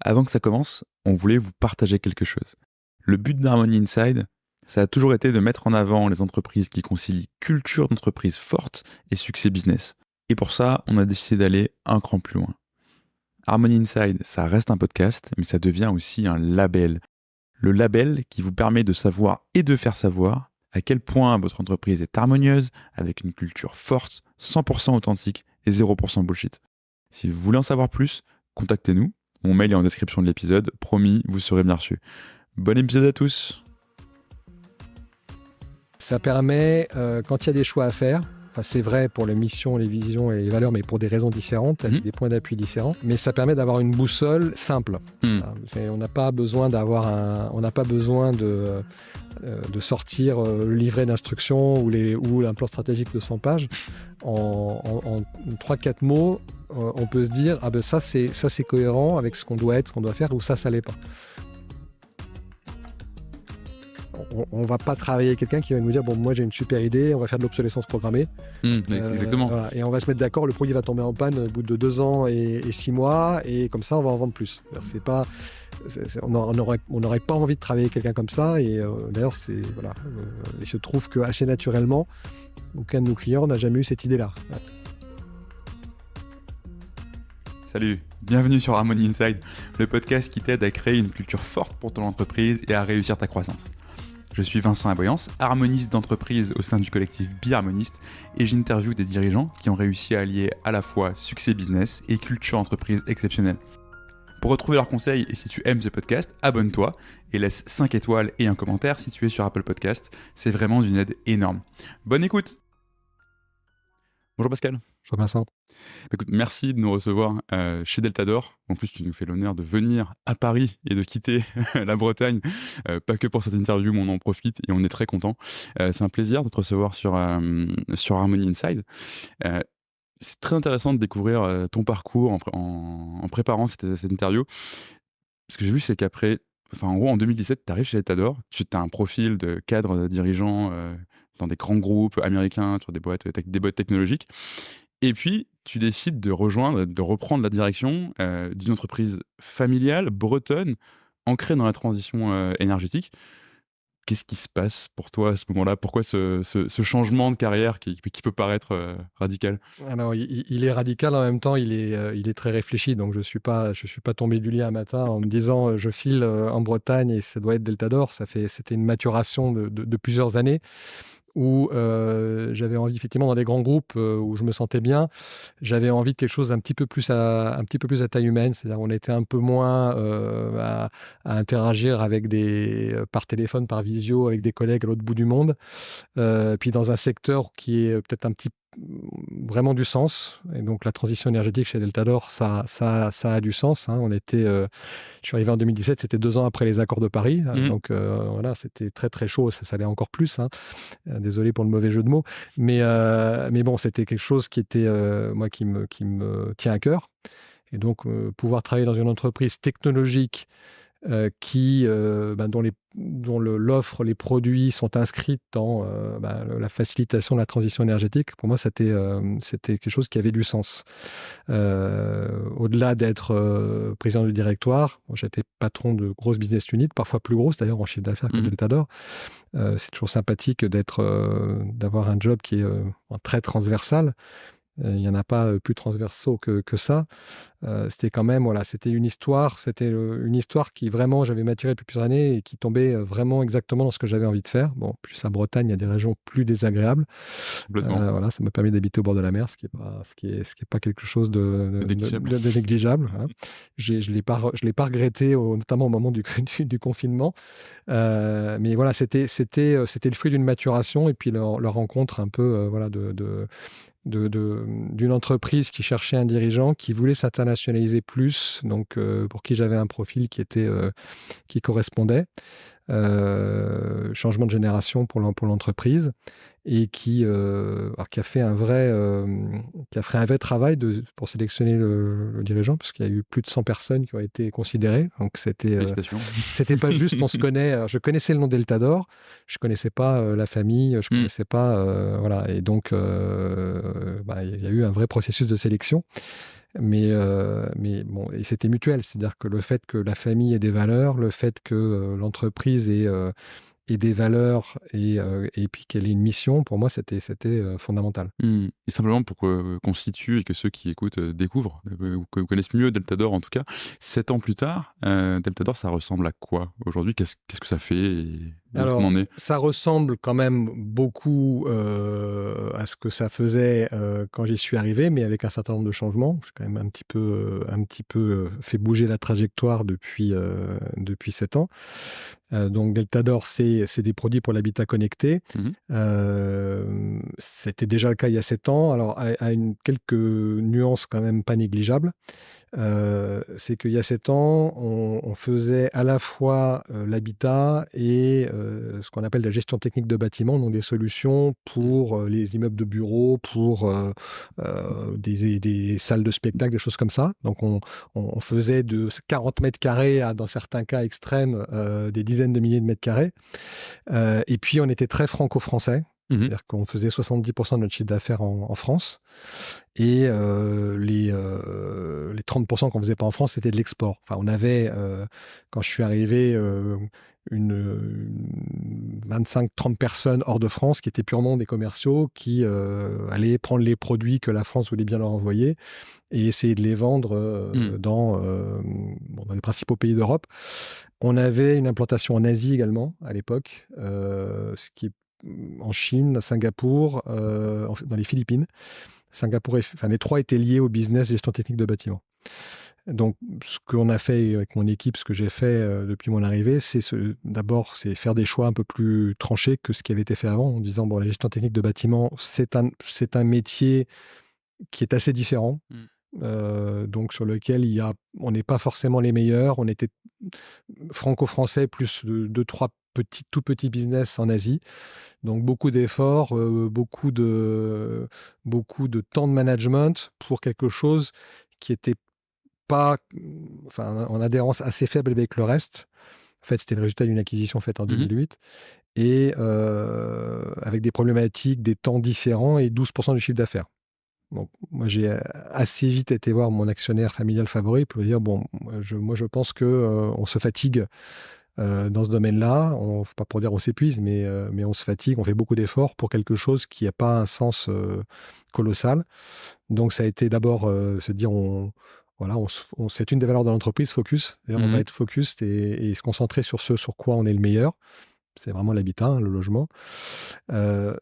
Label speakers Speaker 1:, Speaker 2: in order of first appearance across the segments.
Speaker 1: Avant que ça commence, on voulait vous partager quelque chose. Le but d'Harmony Inside, ça a toujours été de mettre en avant les entreprises qui concilient culture d'entreprise forte et succès business. Et pour ça, on a décidé d'aller un cran plus loin. Harmony Inside, ça reste un podcast, mais ça devient aussi un label. Le label qui vous permet de savoir et de faire savoir à quel point votre entreprise est harmonieuse, avec une culture forte, 100% authentique et 0% bullshit. Si vous voulez en savoir plus, contactez-nous. Mon mail est en description de l'épisode. Promis, vous serez bien reçus. Bon épisode à tous.
Speaker 2: Ça permet, quand il y a des choix à faire, c'est vrai pour les missions, les visions et les valeurs, mais pour des raisons différentes, avec des points d'appui différents, mais ça permet d'avoir une boussole simple. On n'a pas besoin de sortir le livret d'instructions ou un plan stratégique de 100 pages. En 3-4 mots, on peut se dire ça c'est cohérent avec ce qu'on doit être, ce qu'on doit faire, ou ça l'est pas. On va pas travailler avec quelqu'un qui va nous dire moi j'ai une super idée, on va faire de l'obsolescence programmée.
Speaker 1: Exactement.
Speaker 2: Voilà, et on va se mettre d'accord, le produit va tomber en panne au bout de 2 ans et 6 mois, et comme ça on va en vendre plus. On n'aurait pas envie de travailler avec quelqu'un comme ça, et d'ailleurs il se trouve que assez naturellement aucun de nos clients n'a jamais eu cette idée-là.
Speaker 1: Salut, bienvenue sur Harmony Inside, le podcast qui t'aide à créer une culture forte pour ton entreprise et à réussir ta croissance. Je suis Vincent Aboyance, harmoniste d'entreprise au sein du collectif Biharmoniste, et j'interviewe des dirigeants qui ont réussi à allier à la fois succès business et culture entreprise exceptionnelle. Pour retrouver leurs conseils et si tu aimes ce podcast, abonne-toi et laisse 5 étoiles et un commentaire si tu es sur Apple Podcast. C'est vraiment d'une aide énorme. Bonne écoute. Bonjour Pascal.
Speaker 2: Bonjour Vincent.
Speaker 1: Écoute, merci de nous recevoir chez Deltador. En plus, tu nous fais l'honneur de venir à Paris et de quitter la Bretagne. Pas que pour cette interview, mais on en profite et on est très content. C'est un plaisir de te recevoir sur Harmony Inside. C'est très intéressant de découvrir ton parcours en préparant cette interview. Ce que j'ai vu, c'est qu'après, en gros, en 2017, tu arrives chez Deltador. Tu as un profil de cadre dirigeant dans des grands groupes américains, sur des boîtes technologiques. Et puis, tu décides de reprendre la direction d'une entreprise familiale, bretonne, ancrée dans la transition énergétique. Qu'est-ce qui se passe pour toi à ce moment-là ? Pourquoi ce changement de carrière qui peut paraître radical ?
Speaker 2: Alors, il est radical, en même temps, il est très réfléchi. Donc, je suis pas tombé du lit un matin en me disant je file en Bretagne et ça doit être Deltador. C'était une maturation de plusieurs années, où j'avais envie, effectivement, dans des grands groupes où je me sentais bien, j'avais envie de quelque chose un petit peu plus à taille humaine. C'est-à-dire on était un peu moins à interagir par téléphone, par visio, avec des collègues à l'autre bout du monde. Puis dans un secteur qui est peut-être vraiment du sens. Et donc la transition énergétique chez Deltador, ça a du sens. Je suis arrivé en 2017, c'était 2 ans après les accords de Paris. Donc voilà, c'était très très chaud, ça allait encore plus. Désolé pour le mauvais jeu de mots. Mais bon, c'était quelque chose qui était, moi, qui me tient à cœur. Et donc, pouvoir travailler dans une entreprise technologique dont l'offre, les produits sont inscrits dans la facilitation de la transition énergétique, pour moi, c'était quelque chose qui avait du sens. Au-delà d'être président du directoire, j'étais patron de grosses business units, parfois plus grosses d'ailleurs en chiffre d'affaires que Deltador. C'est toujours sympathique d'avoir un job qui est très transversal. Il n'y en a pas plus transversaux que ça. C'était quand même, c'était une histoire qui vraiment, j'avais maturé depuis plusieurs années et qui tombait vraiment exactement dans ce que j'avais envie de faire. Bon, plus la Bretagne, il y a des régions plus désagréables. Ça m'a permis d'habiter au bord de la mer, ce qui est pas quelque chose de négligeable. Je l'ai pas regretté, notamment au moment du confinement. Mais voilà, c'était le fruit d'une maturation, et puis leur rencontre un peu d'une entreprise qui cherchait un dirigeant qui voulait s'internationaliser plus, donc pour qui j'avais un profil qui correspondait. Changement de génération pour l'entreprise, et qui a fait un vrai travail pour sélectionner le dirigeant, parce qu'il y a eu plus de 100 personnes qui ont été considérées. Donc c'était pas juste on se connaît. Alors, je connaissais le nom Deltador, je connaissais pas la famille, je connaissais pas voilà. Et donc il y a eu un vrai processus de sélection. Mais bon, et c'était mutuel, c'est-à-dire que le fait que la famille ait des valeurs, le fait que l'entreprise ait des valeurs et puis qu'elle ait une mission, pour moi, c'était fondamental.
Speaker 1: Et simplement pour qu'on se situe et que ceux qui écoutent découvrent, ou connaissent mieux Deltador en tout cas, 7 ans plus tard, Deltador, ça ressemble à quoi aujourd'hui? Qu'est-ce que ça fait et où est-ce qu'on
Speaker 2: Alors,
Speaker 1: en est?
Speaker 2: ça ressemble quand même beaucoup à ce que ça faisait quand j'y suis arrivé, mais avec un certain nombre de changements. J'ai quand même un petit peu fait bouger la trajectoire depuis 7 ans. Donc Deltador, c'est des produits pour l'habitat connecté.
Speaker 1: Mhm.
Speaker 2: C'était déjà le cas il y a 7 ans. Alors, quelques nuances quand même pas négligeables. C'est qu'il y a 7 ans, on faisait à la fois l'habitat et ce qu'on appelle la gestion technique de bâtiments, donc des solutions pour les immeubles de bureaux, pour des salles de spectacle, des choses comme ça. Donc on faisait de 40 mètres carrés à, dans certains cas extrêmes, des dizaines de milliers de mètres carrés. Et puis on était très franco-français.
Speaker 1: Mhm.
Speaker 2: C'est-à-dire qu'on faisait 70% de notre chiffre d'affaires en France. Et les 30% qu'on ne faisait pas en France, c'était de l'export. Enfin, on avait, quand je suis arrivé, une 25-30 personnes hors de France qui étaient purement des commerciaux qui allaient prendre les produits que la France voulait bien leur envoyer et essayer de les vendre dans les principaux pays d'Europe. On avait une implantation en Asie également à l'époque, ce qui est en Chine, à Singapour, dans les Philippines. Singapour, enfin, les trois étaient liés au business gestion technique de bâtiment. Donc, ce qu'on a fait avec mon équipe, ce que j'ai fait depuis mon arrivée, d'abord, c'est faire des choix un peu plus tranchés que ce qui avait été fait avant, en disant, bon, la gestion technique de bâtiment, c'est un métier qui est assez différent, donc sur lequel on n'est pas forcément les meilleurs. On était franco-français, plus deux, trois tout petits business en Asie. Donc beaucoup d'efforts, beaucoup de temps de management pour quelque chose qui était pas, enfin, en adhérence assez faible avec le reste. En fait, c'était le résultat d'une acquisition faite en 2008 et avec des problématiques, des temps différents et 12% du chiffre d'affaires. Donc, moi, j'ai assez vite été voir mon actionnaire familial favori pour lui dire, bon, moi, je pense que on se fatigue dans ce domaine-là. Pas pour dire on s'épuise, mais on se fatigue, on fait beaucoup d'efforts pour quelque chose qui n'a pas un sens colossal. Donc, ça a été d'abord se dire, voilà, c'est une des valeurs de l'entreprise, focus. On va être focus et se concentrer sur ce sur quoi on est le meilleur. C'est vraiment l'habitat, hein, le logement.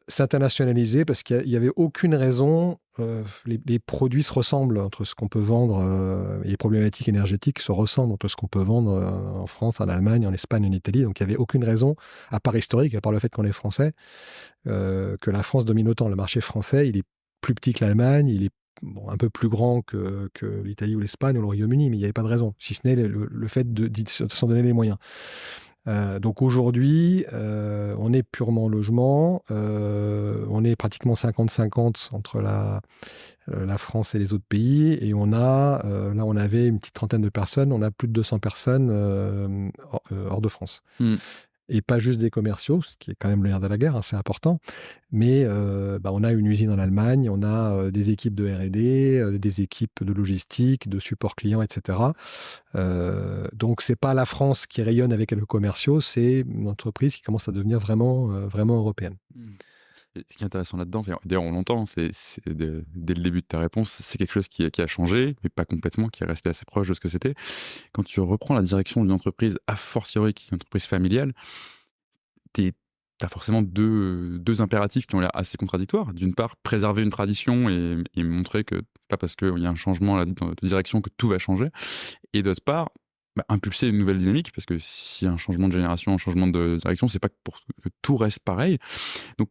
Speaker 2: S'internationaliser parce qu'il n'y avait aucune raison. Les produits se ressemblent entre ce qu'on peut vendre et les problématiques énergétiques se ressemblent entre ce qu'on peut vendre en France, en Allemagne, en Espagne, en Italie. Donc il n'y avait aucune raison, à part historique, à part le fait qu'on est français, que la France domine autant. Le marché français, il est plus petit que l'Allemagne, il est un peu plus grand que l'Italie ou l'Espagne ou le Royaume-Uni, mais il n'y avait pas de raison, si ce n'est le fait de s'en donner les moyens. Donc aujourd'hui, on est purement logement, on est pratiquement 50-50 entre la France et les autres pays, et là on avait une petite trentaine de personnes, on a plus de 200 personnes hors de France. Et pas juste des commerciaux, ce qui est quand même le nerf de la guerre, hein, c'est important, mais on a une usine en Allemagne, on a des équipes de R&D, des équipes de logistique, de support client, etc. Donc c'est pas la France qui rayonne avec quelques commerciaux, c'est une entreprise qui commence à devenir vraiment européenne.
Speaker 1: Et ce qui est intéressant là-dedans, d'ailleurs on l'entend, dès le début de ta réponse, c'est quelque chose qui a changé, mais pas complètement, qui est resté assez proche de ce que c'était. Quand tu reprends la direction d'une entreprise, a fortiori qui est une entreprise familiale, tu as forcément deux impératifs qui ont l'air assez contradictoires. D'une part, préserver une tradition et montrer que pas parce qu'il y a un changement de direction que tout va changer. Et d'autre part, impulser une nouvelle dynamique, parce que s'il y a un changement de génération, un changement de direction, c'est pas pour que tout reste pareil. Donc,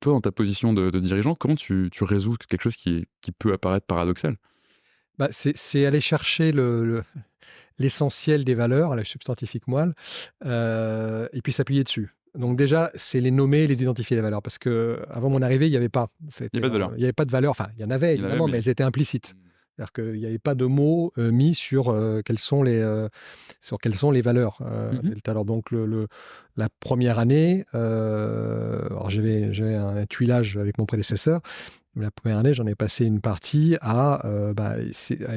Speaker 1: toi, dans ta position de dirigeant, comment tu résous quelque chose qui peut apparaître paradoxal?
Speaker 2: C'est aller chercher l'essentiel des valeurs, la substantifique moelle, et puis s'appuyer dessus. Donc déjà, c'est les nommer, les identifier, les valeurs. Parce qu'avant mon arrivée, il n'y avait pas.
Speaker 1: Il n'y avait pas de valeur.
Speaker 2: Il n'y avait pas de valeurs. Enfin, il y en avait évidemment, mais elles étaient implicites. C'est-à-dire qu'il n'y avait pas de mots mis sur quelles sont les valeurs. Alors donc la première année, alors j'avais un tuilage avec mon prédécesseur, La première année, j'en ai passé une partie à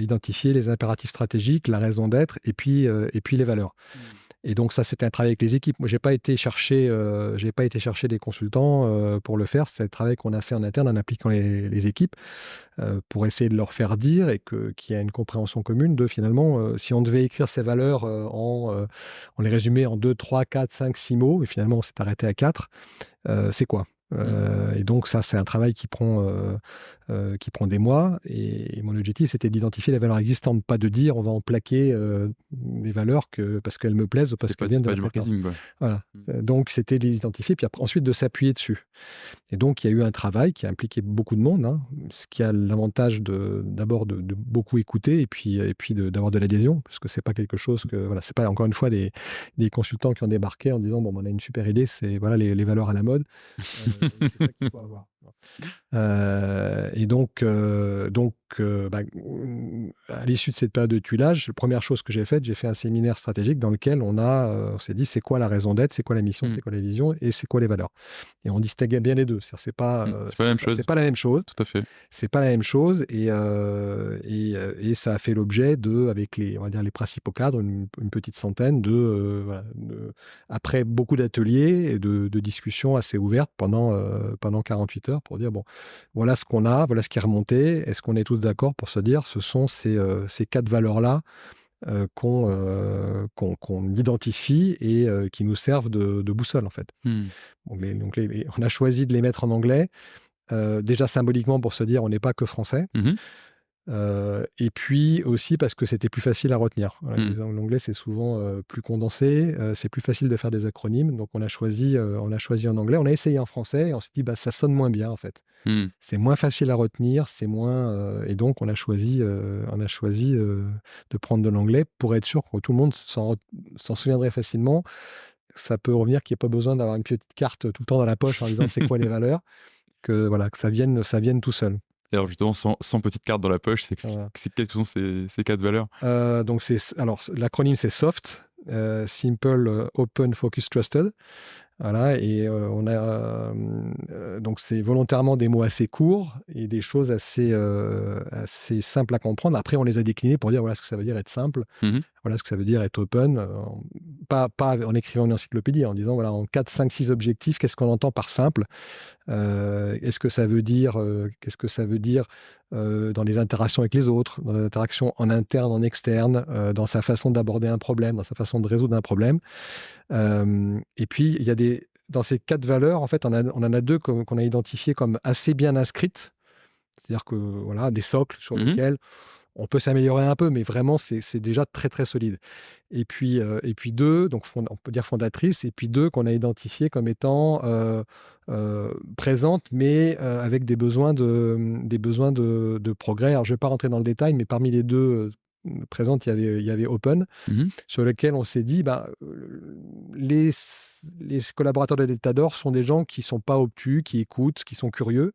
Speaker 2: identifier les impératifs stratégiques, la raison d'être et puis les valeurs. Et donc ça, c'était un travail avec les équipes. Moi, j'ai pas été chercher des consultants pour le faire. C'est un travail qu'on a fait en interne en appliquant les équipes pour essayer de leur faire dire et qu'il y a une compréhension commune de finalement, si on devait écrire ces valeurs on les résumait en 2, 3, 4, 5, 6 mots, et finalement on s'est arrêté à 4, c'est quoi? Et donc ça, c'est un travail qui prend des mois. Et mon objectif, c'était d'identifier les valeurs existantes, pas de dire on va en plaquer des valeurs parce qu'elles me plaisent ou parce qu'elles viennent de
Speaker 1: pas
Speaker 2: la
Speaker 1: du
Speaker 2: préférence.
Speaker 1: marketing, quoi.
Speaker 2: Voilà. Donc c'était de les identifier, puis après, ensuite de s'appuyer dessus. Et donc il y a eu un travail qui a impliqué beaucoup de monde, hein, ce qui a l'avantage d'abord de beaucoup écouter et puis d'avoir de l'adhésion, parce que c'est pas quelque chose que voilà, c'est pas encore une fois des consultants qui ont débarqué en disant bon, on a une super idée, c'est voilà les valeurs à la mode. C'est ça qu'il faut avoir. Et donc, à l'issue de cette période de tuilage, la première chose que j'ai faite, j'ai fait un séminaire stratégique dans lequel on s'est dit c'est quoi la raison d'être, c'est quoi la mission, c'est quoi la vision et c'est quoi les valeurs. Et on distinguait bien les deux. C'est pas,
Speaker 1: c'est pas la même chose.
Speaker 2: c'est pas la même chose.
Speaker 1: Tout à fait.
Speaker 2: C'est pas la même chose et ça a fait l'objet avec on va dire les principaux cadres, une petite centaine après beaucoup d'ateliers et de discussions assez ouvertes pendant 48 heures pour dire bon, voilà ce qu'on a, voilà ce qui est remonté. Est-ce qu'on est tous d'accord pour se dire ce sont ces 4 valeurs-là qu'on identifie et qui nous servent de boussole en fait. Donc on a choisi de les mettre en anglais. Déjà symboliquement pour se dire on n'est pas que français. Et puis aussi parce que c'était plus facile à retenir. Voilà, l'anglais c'est souvent plus condensé, c'est plus facile de faire des acronymes, donc on a choisi en anglais. On a essayé en français et on s'est dit ça sonne moins bien en fait. C'est moins facile à retenir, c'est moins et donc on a choisi de prendre de l'anglais pour être sûr que tout le monde s'en souviendrait facilement. Ça peut revenir qu'il n'y ait pas besoin d'avoir une petite carte tout le temps dans la poche en disant c'est quoi les valeurs, que ça vienne tout seul.
Speaker 1: Et alors justement, sans petite carte dans la poche, quelles sont ces 4 valeurs?
Speaker 2: Donc l'acronyme c'est SOFT, Simple, Open, Focus, Trusted. Voilà, et donc c'est volontairement des mots assez courts et des choses assez simples à comprendre. Après, on les a déclinés pour dire voilà ce que ça veut dire être simple, voilà ce que ça veut dire être open, pas en écrivant une encyclopédie, en disant voilà en 4, 5, 6 objectifs, qu'est-ce qu'on entend par simple, qu'est-ce que ça veut dire dans les interactions avec les autres, dans les interactions en interne, en externe, dans sa façon d'aborder un problème, dans sa façon de résoudre un problème. Et puis, dans ces 4 valeurs, en fait, on en a 2 qu'on a identifiées comme assez bien inscrites. C'est-à-dire que voilà, des socles sur lesquels on peut s'améliorer un peu, mais vraiment, c'est déjà très, très solide. Et puis 2, donc on peut dire fondatrices, et puis 2 qu'on a identifiées comme étant présentes, mais avec des besoins de progrès. Alors, je ne vais pas rentrer dans le détail, mais parmi les 2 présentes, il y avait Open, sur lequel on s'est dit, les collaborateurs de Deltador sont des gens qui ne sont pas obtus, qui écoutent, qui sont curieux.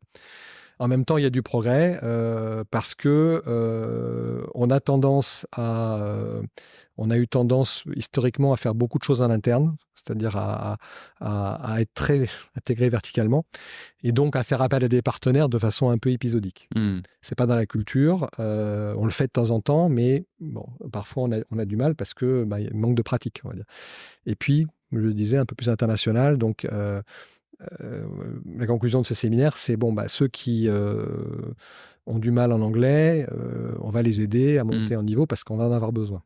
Speaker 2: En même temps, il y a du progrès parce que on a eu tendance historiquement à faire beaucoup de choses en interne, c'est-à-dire à être très intégré verticalement, et donc à faire appel à des partenaires de façon un peu épisodique. C'est pas dans la culture, on le fait de temps en temps, mais bon, parfois on a du mal parce que il y a un manque de pratique, on va dire. Et puis, je le disais, un peu plus international, donc la conclusion de ce séminaire, c'est ceux qui ont du mal en anglais, on va les aider à monter en niveau parce qu'on va en avoir besoin.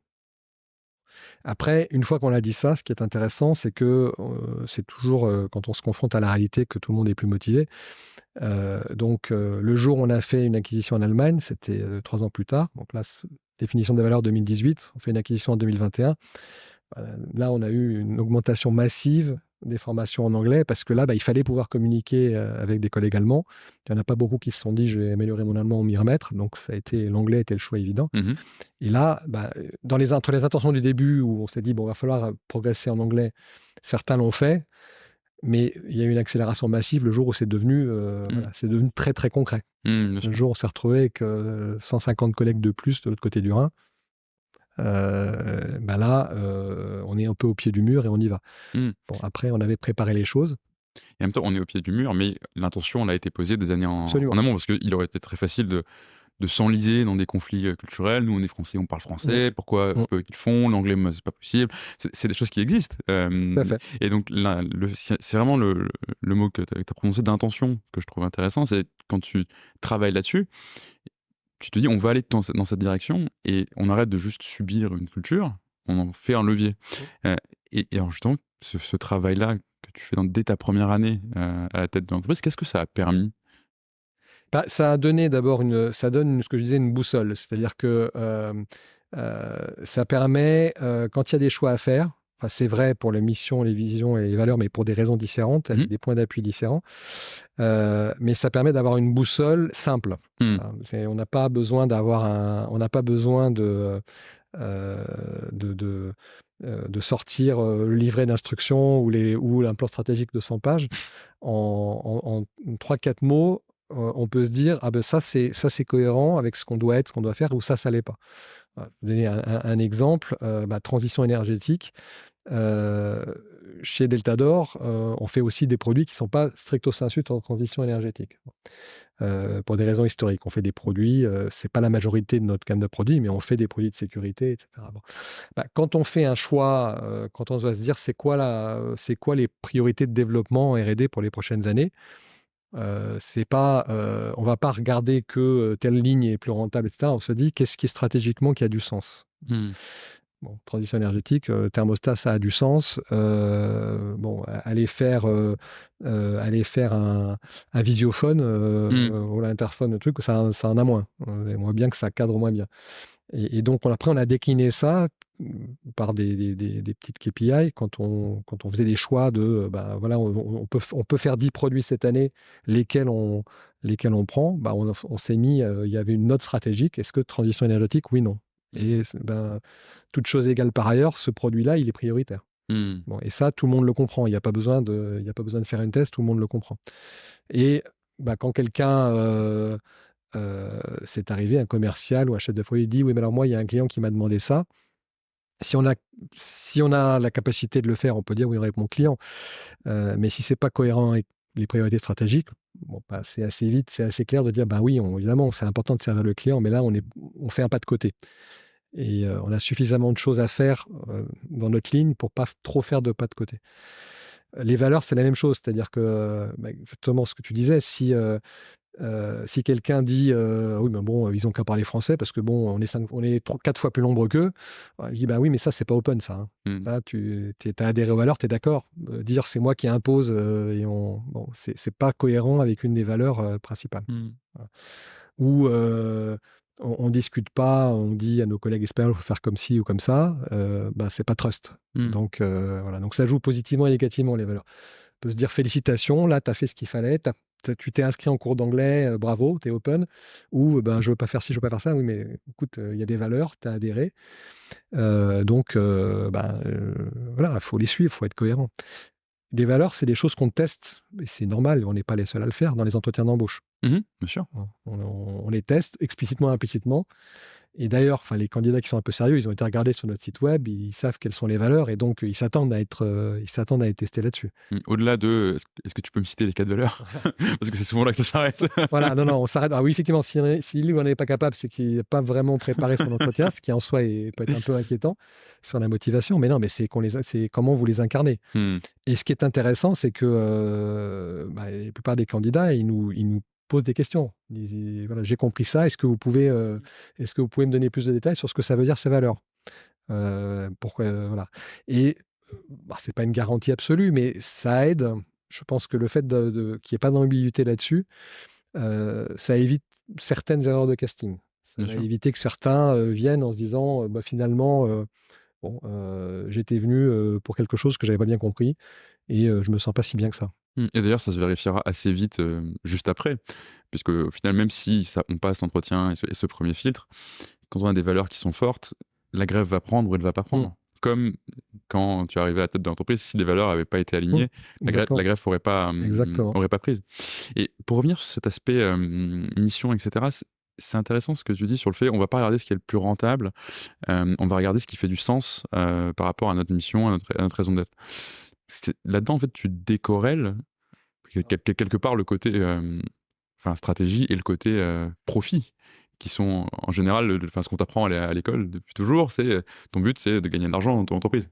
Speaker 2: Après, une fois qu'on a dit ça, ce qui est intéressant, c'est que c'est toujours quand on se confronte à la réalité que tout le monde est plus motivé. Donc, le jour où on a fait une acquisition en Allemagne, c'était 3 ans plus tard. Donc là, définition des valeurs 2018, on fait une acquisition en 2021. Là, on a eu une augmentation massive des formations en anglais parce que là, il fallait pouvoir communiquer avec des collègues allemands. Il n'y en a pas beaucoup qui se sont dit je vais améliorer mon allemand ou m'y remettre. Donc, l'anglais était le choix évident. Et là, entre les intentions du début où on s'est dit il va falloir progresser en anglais, certains l'ont fait. Mais il y a eu une accélération massive le jour où c'est devenu très, très concret. Le jour où on s'est retrouvé avec 150 collègues de plus de l'autre côté du Rhin. Là, on est un peu au pied du mur et on y va. Bon, après, on avait préparé les choses.
Speaker 1: Et en même temps, on est au pied du mur, mais l'intention, elle a été posée des années en
Speaker 2: Absolument.
Speaker 1: amont, parce qu'il aurait été très facile de s'enliser dans des conflits culturels. Nous, on est français, on parle
Speaker 2: Mmh.
Speaker 1: français. Pourquoi
Speaker 2: Mmh.
Speaker 1: c'est pas eux qui le font? L'anglais, moi, c'est pas possible. C'est des choses qui existent.
Speaker 2: Tout à fait.
Speaker 1: Et donc, c'est vraiment le mot que tu as prononcé d'intention que je trouve intéressant. C'est quand tu travailles là-dessus, tu te dis, on va aller dans cette direction et on arrête de juste subir une culture, on en fait un levier.
Speaker 2: Mmh.
Speaker 1: Et alors, justement, ce travail-là que tu fais dès ta première année à la tête de l'entreprise, qu'est-ce que ça a permis?
Speaker 2: Bah, ça a donné d'abord ça donne ce que je disais, une boussole. C'est-à-dire que, ça permet, quand il y a des choix à faire, enfin, c'est vrai pour les missions, les visions et les valeurs, mais pour des raisons différentes,
Speaker 1: Mmh.
Speaker 2: avec des points d'appui différents. Mais ça permet d'avoir une boussole simple.
Speaker 1: Mmh.
Speaker 2: Voilà, on n'a pas besoin on n'a pas besoin heu, de, de sortir, le livret d'instructions ou un plan stratégique de 100 pages. En 3-4 mots, on peut se dire: «Ah ben ça c'est cohérent avec ce qu'on doit être, ce qu'on doit faire, ou ça l'est pas». Voilà, je vais donner un exemple, transition énergétique. Heu, Chez Deltador, on fait aussi des produits qui ne sont pas stricto sensu en transition énergétique. Pour des raisons historiques. On fait des produits, c'est pas la majorité de notre gamme de produits, mais on fait des produits de sécurité, et cetera. Bon, quand on fait un choix, quand on doit se dire c'est quoi les priorités de développement en R&D pour les prochaines années, c'est pas, on va pas regarder que, telle ligne est plus rentable, et cetera. On se dit: «Qu'est-ce qui est stratégiquement qui a du sens?»
Speaker 1: Mmh.
Speaker 2: Bon, transition énergétique, thermostat, ça a du sens. Bon, aller faire un visiophone,
Speaker 1: Mmh.
Speaker 2: ou l'interphone, le truc, ça en a moins. On aimerait bien que ça cadre moins bien. Et donc après, on a décliné ça, par des petites KPI quand on faisait des choix de, voilà, on peut faire 10 produits cette année, lesquels on prend. On s'est mis, il y avait une note stratégique. Est-ce que transition énergétique, oui, non?
Speaker 1: Mmh.
Speaker 2: Et toute chose égale par ailleurs, ce produit-là, il est prioritaire.
Speaker 1: Mmh.
Speaker 2: Bon, et ça, tout le monde le comprend. Il y a pas besoin de faire une thèse, tout le monde le comprend. Et quand quelqu'un, c'est arrivé, un commercial ou un chef de projet dit: «Oui, mais alors moi, il y a un client qui m'a demandé ça». Si on a si on a la capacité de le faire, on peut dire: «Oui, avec mon client». Mais si c'est pas cohérent avec les priorités stratégiques, bon, c'est assez clair de dire: «Bah oui, évidemment, c'est important de servir le client, mais là, on fait un pas de côté». Et on a suffisamment de choses à faire, dans notre ligne pour pas trop faire de pas de côté. Les valeurs, c'est la même chose, c'est-à-dire que, exactement ce que tu disais, si quelqu'un dit, «Oui, mais bon, ils ont qu'à parler français parce que bon, on est 4 fois plus nombreux qu'eux». Je dis: «Bah oui, mais ça, c'est pas open ça, hein».
Speaker 1: Mmh.
Speaker 2: Là, tu as adhéré aux valeurs, tu es d'accord. Dire: «C'est moi qui impose, bon, c'est pas cohérent avec une des valeurs, principales.
Speaker 1: Mmh.
Speaker 2: Voilà. Ou, on discute pas, on dit à nos collègues espagnols: «Faut faire comme ci ou comme ça», c'est pas trust.
Speaker 1: Mmh.
Speaker 2: Donc voilà, donc ça joue positivement et négativement les valeurs. On peut se dire: «Félicitations, là, tu as fait ce qu'il fallait, tu t'es inscrit en cours d'anglais, bravo, tu es open». Ou «Je veux pas faire ci, je veux pas faire ça». Oui, mais écoute, il y a des valeurs, tu as adhéré, donc voilà, il faut les suivre, il faut être cohérent. Les valeurs, c'est des choses qu'on teste, et c'est normal, on n'est pas les seuls à le faire dans les entretiens d'embauche.
Speaker 1: Mmh. Bien sûr.
Speaker 2: On les teste explicitement, implicitement. Et d'ailleurs, enfin, les candidats qui sont un peu sérieux, ils ont été regardés sur notre site web, ils savent quelles sont les valeurs, et donc ils s'attendent à être testés là-dessus.
Speaker 1: Mmh. Au-delà de, est-ce que tu peux me citer les 4 valeurs? Parce que c'est souvent là que ça s'arrête.
Speaker 2: Voilà, non, non, on s'arrête. Ah oui, effectivement, si lui, on n'est pas capable, c'est qu'il n'a pas vraiment préparé son entretien, ce qui en soi peut être un peu inquiétant sur la motivation. Mais non, mais c'est comment vous les incarnez.
Speaker 1: Mmh.
Speaker 2: Et ce qui est intéressant, c'est que la plupart des candidats, ils nous posent des questions. Ils disent: «Voilà, j'ai compris ça. Est-ce que vous pouvez me donner plus de détails sur ce que ça veut dire, ces valeurs?» Pourquoi, voilà. Et c'est pas une garantie absolue, mais ça aide. Je pense que le fait qu'il n'y ait pas d'ambiguïté là-dessus, ça évite certaines erreurs de casting. Ça
Speaker 1: Bien
Speaker 2: va
Speaker 1: sûr.
Speaker 2: éviter que certains, viennent en se disant, finalement, bon, j'étais venu, pour quelque chose que j'avais pas bien compris, et je me sens pas si bien que ça.
Speaker 1: Mmh. Et d'ailleurs, ça se vérifiera assez vite, juste après, puisque au final, même si on passe l'entretien et ce 1er filtre, quand on a des valeurs qui sont fortes, la grève va prendre ou elle va pas
Speaker 2: Mmh.
Speaker 1: prendre. Comme quand tu es arrivé à la tête de l'entreprise, si les valeurs n'avaient pas été
Speaker 2: Mmh.
Speaker 1: alignées, la
Speaker 2: Exactement,
Speaker 1: greffe
Speaker 2: exactement.
Speaker 1: aurait pas prise. Et pour revenir sur cet aspect, mission, et cetera, c'est intéressant ce que tu dis sur le fait, on va pas regarder ce qui est le plus rentable, on va regarder ce qui fait du sens, par rapport à notre mission, à notre raison d'être. Là-dedans, en fait, tu décorrèles quelque part le côté stratégie et le côté profit, qui sont en général, ce qu'on t'apprend à l'école depuis toujours, c'est ton but, c'est de gagner de l'argent dans ton entreprise.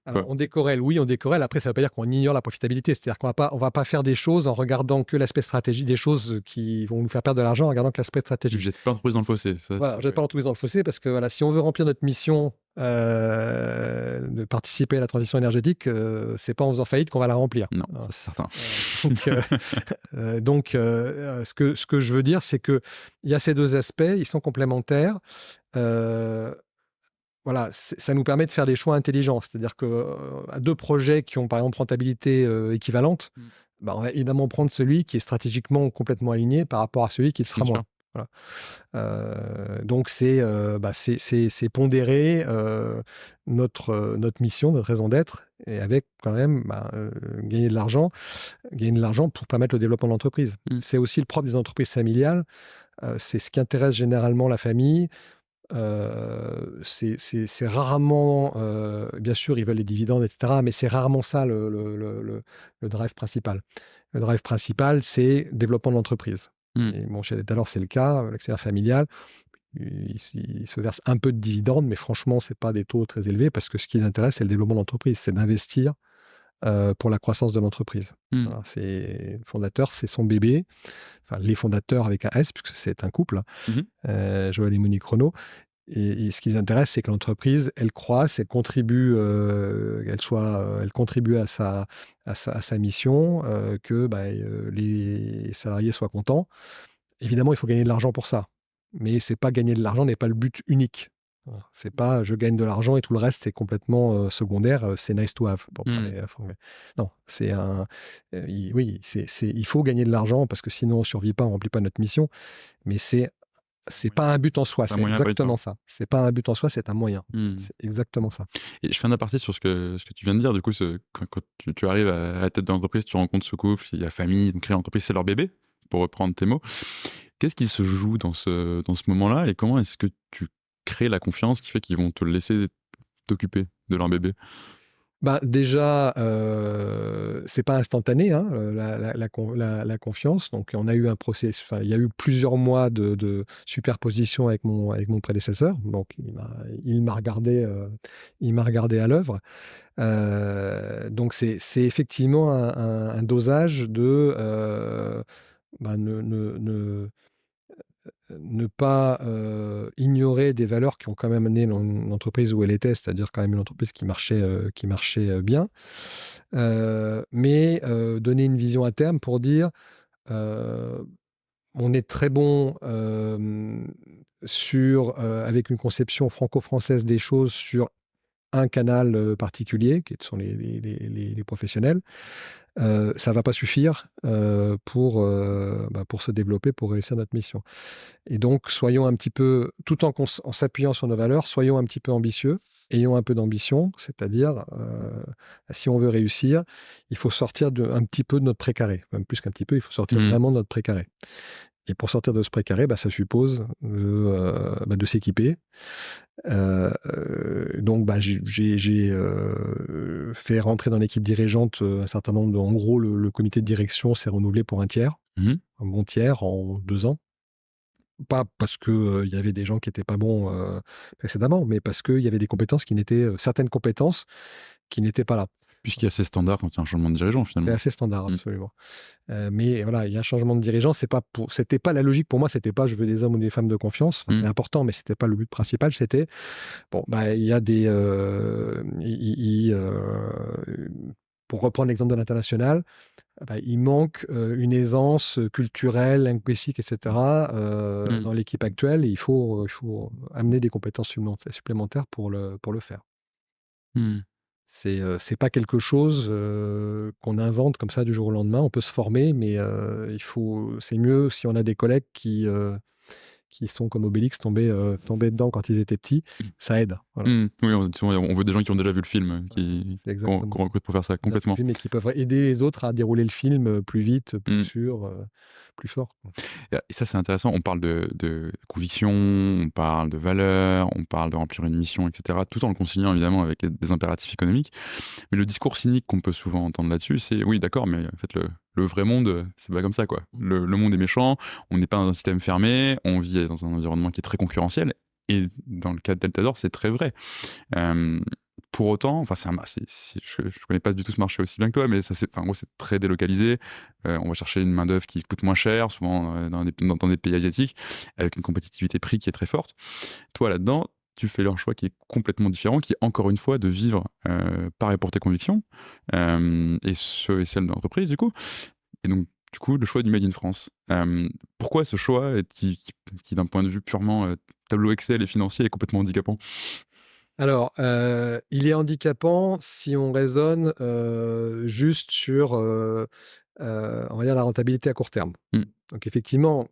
Speaker 2: Alors, on décorrèle, oui, on décorrèle. Après, ça ne veut pas dire qu'on ignore la profitabilité. C'est-à-dire qu'on ne va pas faire des choses en regardant que l'aspect stratégie, des choses qui vont nous faire perdre de l'argent en regardant que l'aspect stratégique.
Speaker 1: Tu jettes pas l'entreprise dans le fossé.
Speaker 2: Voilà, je jette pas l'entreprise dans le fossé parce que si on veut remplir notre mission de participer à la transition énergétique, c'est pas en faisant faillite qu'on va la remplir.
Speaker 1: Non, ça c'est certain.
Speaker 2: Ce que je veux dire, c'est qu'il y a ces deux aspects, ils sont complémentaires. Voilà, ça nous permet de faire des choix intelligents. C'est-à-dire qu'à deux projets qui ont, par exemple, rentabilité équivalente, on va évidemment prendre celui qui est stratégiquement complètement aligné par rapport à celui qui le sera moins. Voilà. Donc, c'est pondérer notre mission, notre raison d'être, et avec quand même gagner de l'argent pour permettre le développement de l'entreprise. C'est aussi le propre des entreprises familiales. C'est ce qui intéresse généralement la famille. C'est rarement, bien sûr, ils veulent les dividendes, etc., mais c'est rarement ça le drive principal. Le drive principal, c'est le développement de l'entreprise. Et bon, chez Delta, c'est le cas, l'actionnaire familial, il se verse un peu de dividendes, mais franchement, ce n'est pas des taux très élevés parce que ce qui les intéresse, c'est le développement de l'entreprise, c'est d'investir pour la croissance de l'entreprise. Voilà, le fondateur, c'est son bébé, enfin les fondateurs avec un S, puisque c'est un couple, Joël et Monique Renaud. Et ce qui les intéresse, c'est que l'entreprise, elle croisse, elle contribue, elle contribue à sa mission, que les salariés soient contents. Évidemment, il faut gagner de l'argent pour ça. Mais gagner de l'argent n'est pas le but unique. C'est pas je gagne de l'argent et tout le reste, c'est complètement secondaire, c'est nice to have. Non, il faut gagner de l'argent parce que sinon on ne survit pas, on ne remplit pas notre mission. Mais c'est pas un but en soi, c'est exactement ça. C'est pas un but en soi, c'est un moyen. C'est exactement ça.
Speaker 1: Et je fais un aparté sur ce que tu viens de dire. Du coup, quand tu arrives à la tête de l'entreprise, tu rencontres ce couple, il y a famille, donc créer l'entreprise, c'est leur bébé, pour reprendre tes mots. Qu'est-ce qui se joue dans ce moment-là et comment est-ce que tu crées la confiance qui fait qu'ils vont te laisser t'occuper de leur bébé?
Speaker 2: Déjà, c'est pas instantané, hein, la confiance. Donc, on a eu un processus. Il y a eu plusieurs mois de superposition avec mon prédécesseur. Donc, il m'a regardé à l'œuvre. Donc, c'est effectivement un dosage de ne pas ignorer des valeurs qui ont quand même amené l'entreprise où elle était, c'est-à-dire quand même une entreprise qui marchait bien, mais donner une vision à terme pour dire on est très bon avec une conception franco-française des choses sur un canal particulier, qui sont les professionnels. Ça ne va pas suffire pour se développer, pour réussir notre mission. Et donc, soyons un petit peu, tout en s'appuyant sur nos valeurs, soyons un petit peu ambitieux, ayons un peu d'ambition, c'est-à-dire, si on veut réussir, il faut sortir un petit peu de notre précaré. Même plus qu'un petit peu, il faut sortir vraiment de notre précaré. Et pour sortir de ce précaré, ça suppose de s'équiper. Donc, j'ai fait rentrer dans l'équipe dirigeante un certain nombre en gros, le comité de direction s'est renouvelé pour un tiers, un bon tiers en 2 ans. Pas parce qu'il y avait des gens qui n'étaient pas bons précédemment, mais parce qu'il y avait certaines compétences qui n'étaient pas là.
Speaker 1: Puisqu'il y a ces standards quand il y a un changement de dirigeant, finalement.
Speaker 2: C'est assez standard, absolument. Mais voilà, il y a un changement de dirigeant. C'était pas la logique pour moi. C'était pas je veux des hommes ou des femmes de confiance. C'est important, mais c'était pas le but principal. C'était il y a des pour reprendre l'exemple de l'international, il manque une aisance culturelle, linguistique, etc. Dans l'équipe actuelle. Et il faut amener des compétences supplémentaires pour le faire. C'est pas quelque chose qu'on invente comme ça du jour au lendemain. On peut se former, mais c'est mieux si on a des collègues qui sont comme Obélix tombés dedans quand ils étaient petits. Ça aide. Voilà.
Speaker 1: Oui, on veut des gens qui ont déjà vu le film, qu'on recrute pour faire ça complètement.
Speaker 2: Mais qui peuvent aider les autres à dérouler le film plus vite, plus sûr, plus fort.
Speaker 1: Et ça, c'est intéressant. On parle de conviction, on parle de valeur, on parle de remplir une mission, etc. Tout en le conciliant évidemment avec des impératifs économiques. Mais le discours cynique qu'on peut souvent entendre là-dessus, c'est oui, d'accord, mais en fait, Le vrai monde, c'est pas comme ça, quoi. Le monde est méchant, on n'est pas dans un système fermé, on vit dans un environnement qui est très concurrentiel, et dans le cas de Deltador, c'est très vrai. Euh, pour autant, enfin, je connais pas du tout ce marché aussi bien que toi, mais en gros, c'est très délocalisé. On va chercher une main-d'œuvre qui coûte moins cher, souvent dans des pays asiatiques, avec une compétitivité prix qui est très forte. Toi, là-dedans, tu fais un choix qui est complètement différent, qui est encore une fois de vivre pareil pour tes convictions, et ceux et celles de l'entreprise, du coup. Et donc, du coup, le choix du Made in France. Pourquoi ce choix qui d'un point de vue purement tableau Excel et financier, est complètement handicapant?
Speaker 2: Alors, il est handicapant si on raisonne juste sur, on va dire, la rentabilité à court terme.
Speaker 1: Mm.
Speaker 2: Donc effectivement,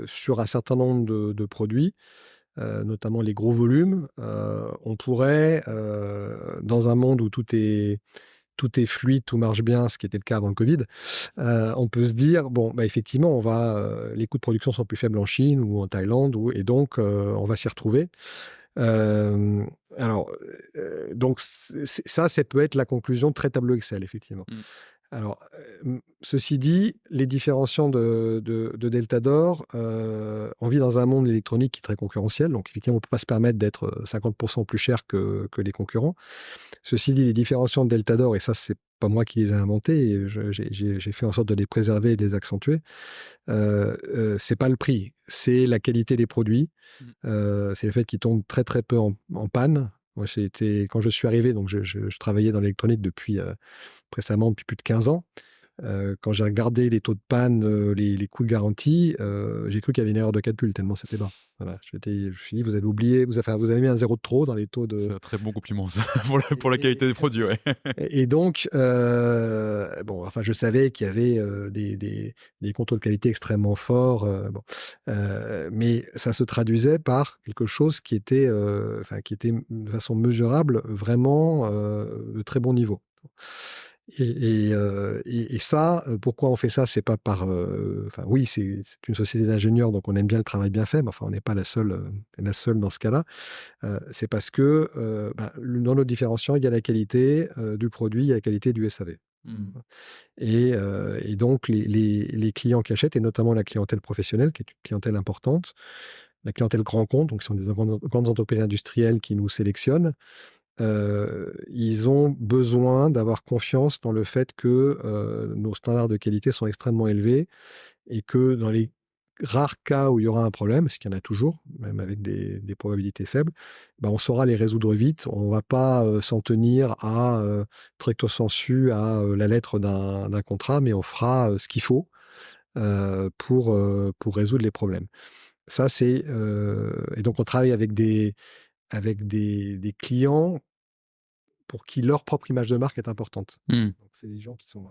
Speaker 2: sur un certain nombre de produits, notamment les gros volumes, on pourrait, dans un monde où tout est fluide, tout marche bien, ce qui était le cas avant le Covid, on peut se dire: «Bon, bah, effectivement, les coûts de production sont plus faibles en Chine ou en Thaïlande et donc on va s'y retrouver». Hem, alors, donc ça peut être la conclusion très tableau Excel, effectivement.
Speaker 1: Mm.
Speaker 2: Alors, ceci dit, les différenciants de Deltador, on vit dans un monde électronique qui est très concurrentiel, donc effectivement, on ne peut pas se permettre d'être 50 plus cher que les concurrents. Ceci dit, les différenciants de Deltador, et ça, c'est pas moi qui les ai inventés, et j'ai fait en sorte de les préserver et de les accentuer. C'est pas le prix, c'est la qualité des produits,
Speaker 1: Mmh.
Speaker 2: c'est le fait qu'ils tombent très, très peu en panne. Moi, c'était quand je suis arrivé, donc je travaillais dans l'électronique précédemment depuis plus de 15 ans. Quand j'ai regardé les taux de panne, les coûts de garantie, j'ai cru qu'il y avait une erreur de calcul tellement c'était bas. Voilà, je me suis dit: «Vous avez oublié, vous avez mis un zéro de trop dans les taux
Speaker 1: C'est
Speaker 2: de».
Speaker 1: un très bon compliment, ça, pour la
Speaker 2: et
Speaker 1: qualité des produits, ouais.
Speaker 2: et donc, bon, enfin, je savais qu'il y avait, des contrôles qualité extrêmement forts, bon, mais ça se traduisait par quelque chose qui était de façon mesurable, vraiment, de très bon niveau. Et ça, pourquoi on fait ça? C'est pas par, enfin, oui, c'est une société d'ingénieurs, donc on aime bien le travail bien fait, mais enfin, on n'est pas la seule dans ce cas-là. C'est parce que, dans nos différenciants, il y a la qualité, du produit, il y a la qualité du SAV.
Speaker 1: Mmh.
Speaker 2: Et donc les clients qui achètent, et notamment la clientèle professionnelle, qui est une clientèle importante, la clientèle grand compte, donc ce sont des grandes entreprises industrielles qui nous sélectionnent, ils ont besoin d'avoir confiance dans le fait que, nos standards de qualité sont extrêmement élevés, et que dans les rares cas où il y aura un problème, parce qu'il y en a toujours, même avec des probabilités faibles, bah, on saura les résoudre vite. On ne va pas s'en tenir à recto sensu à la lettre d'un contrat, mais on fera ce qu'il faut pour résoudre les problèmes. Ça, et donc on travaille avec des clients pour qui leur propre image de marque est importante.
Speaker 1: Mmh.
Speaker 2: Donc c'est des gens qui sont,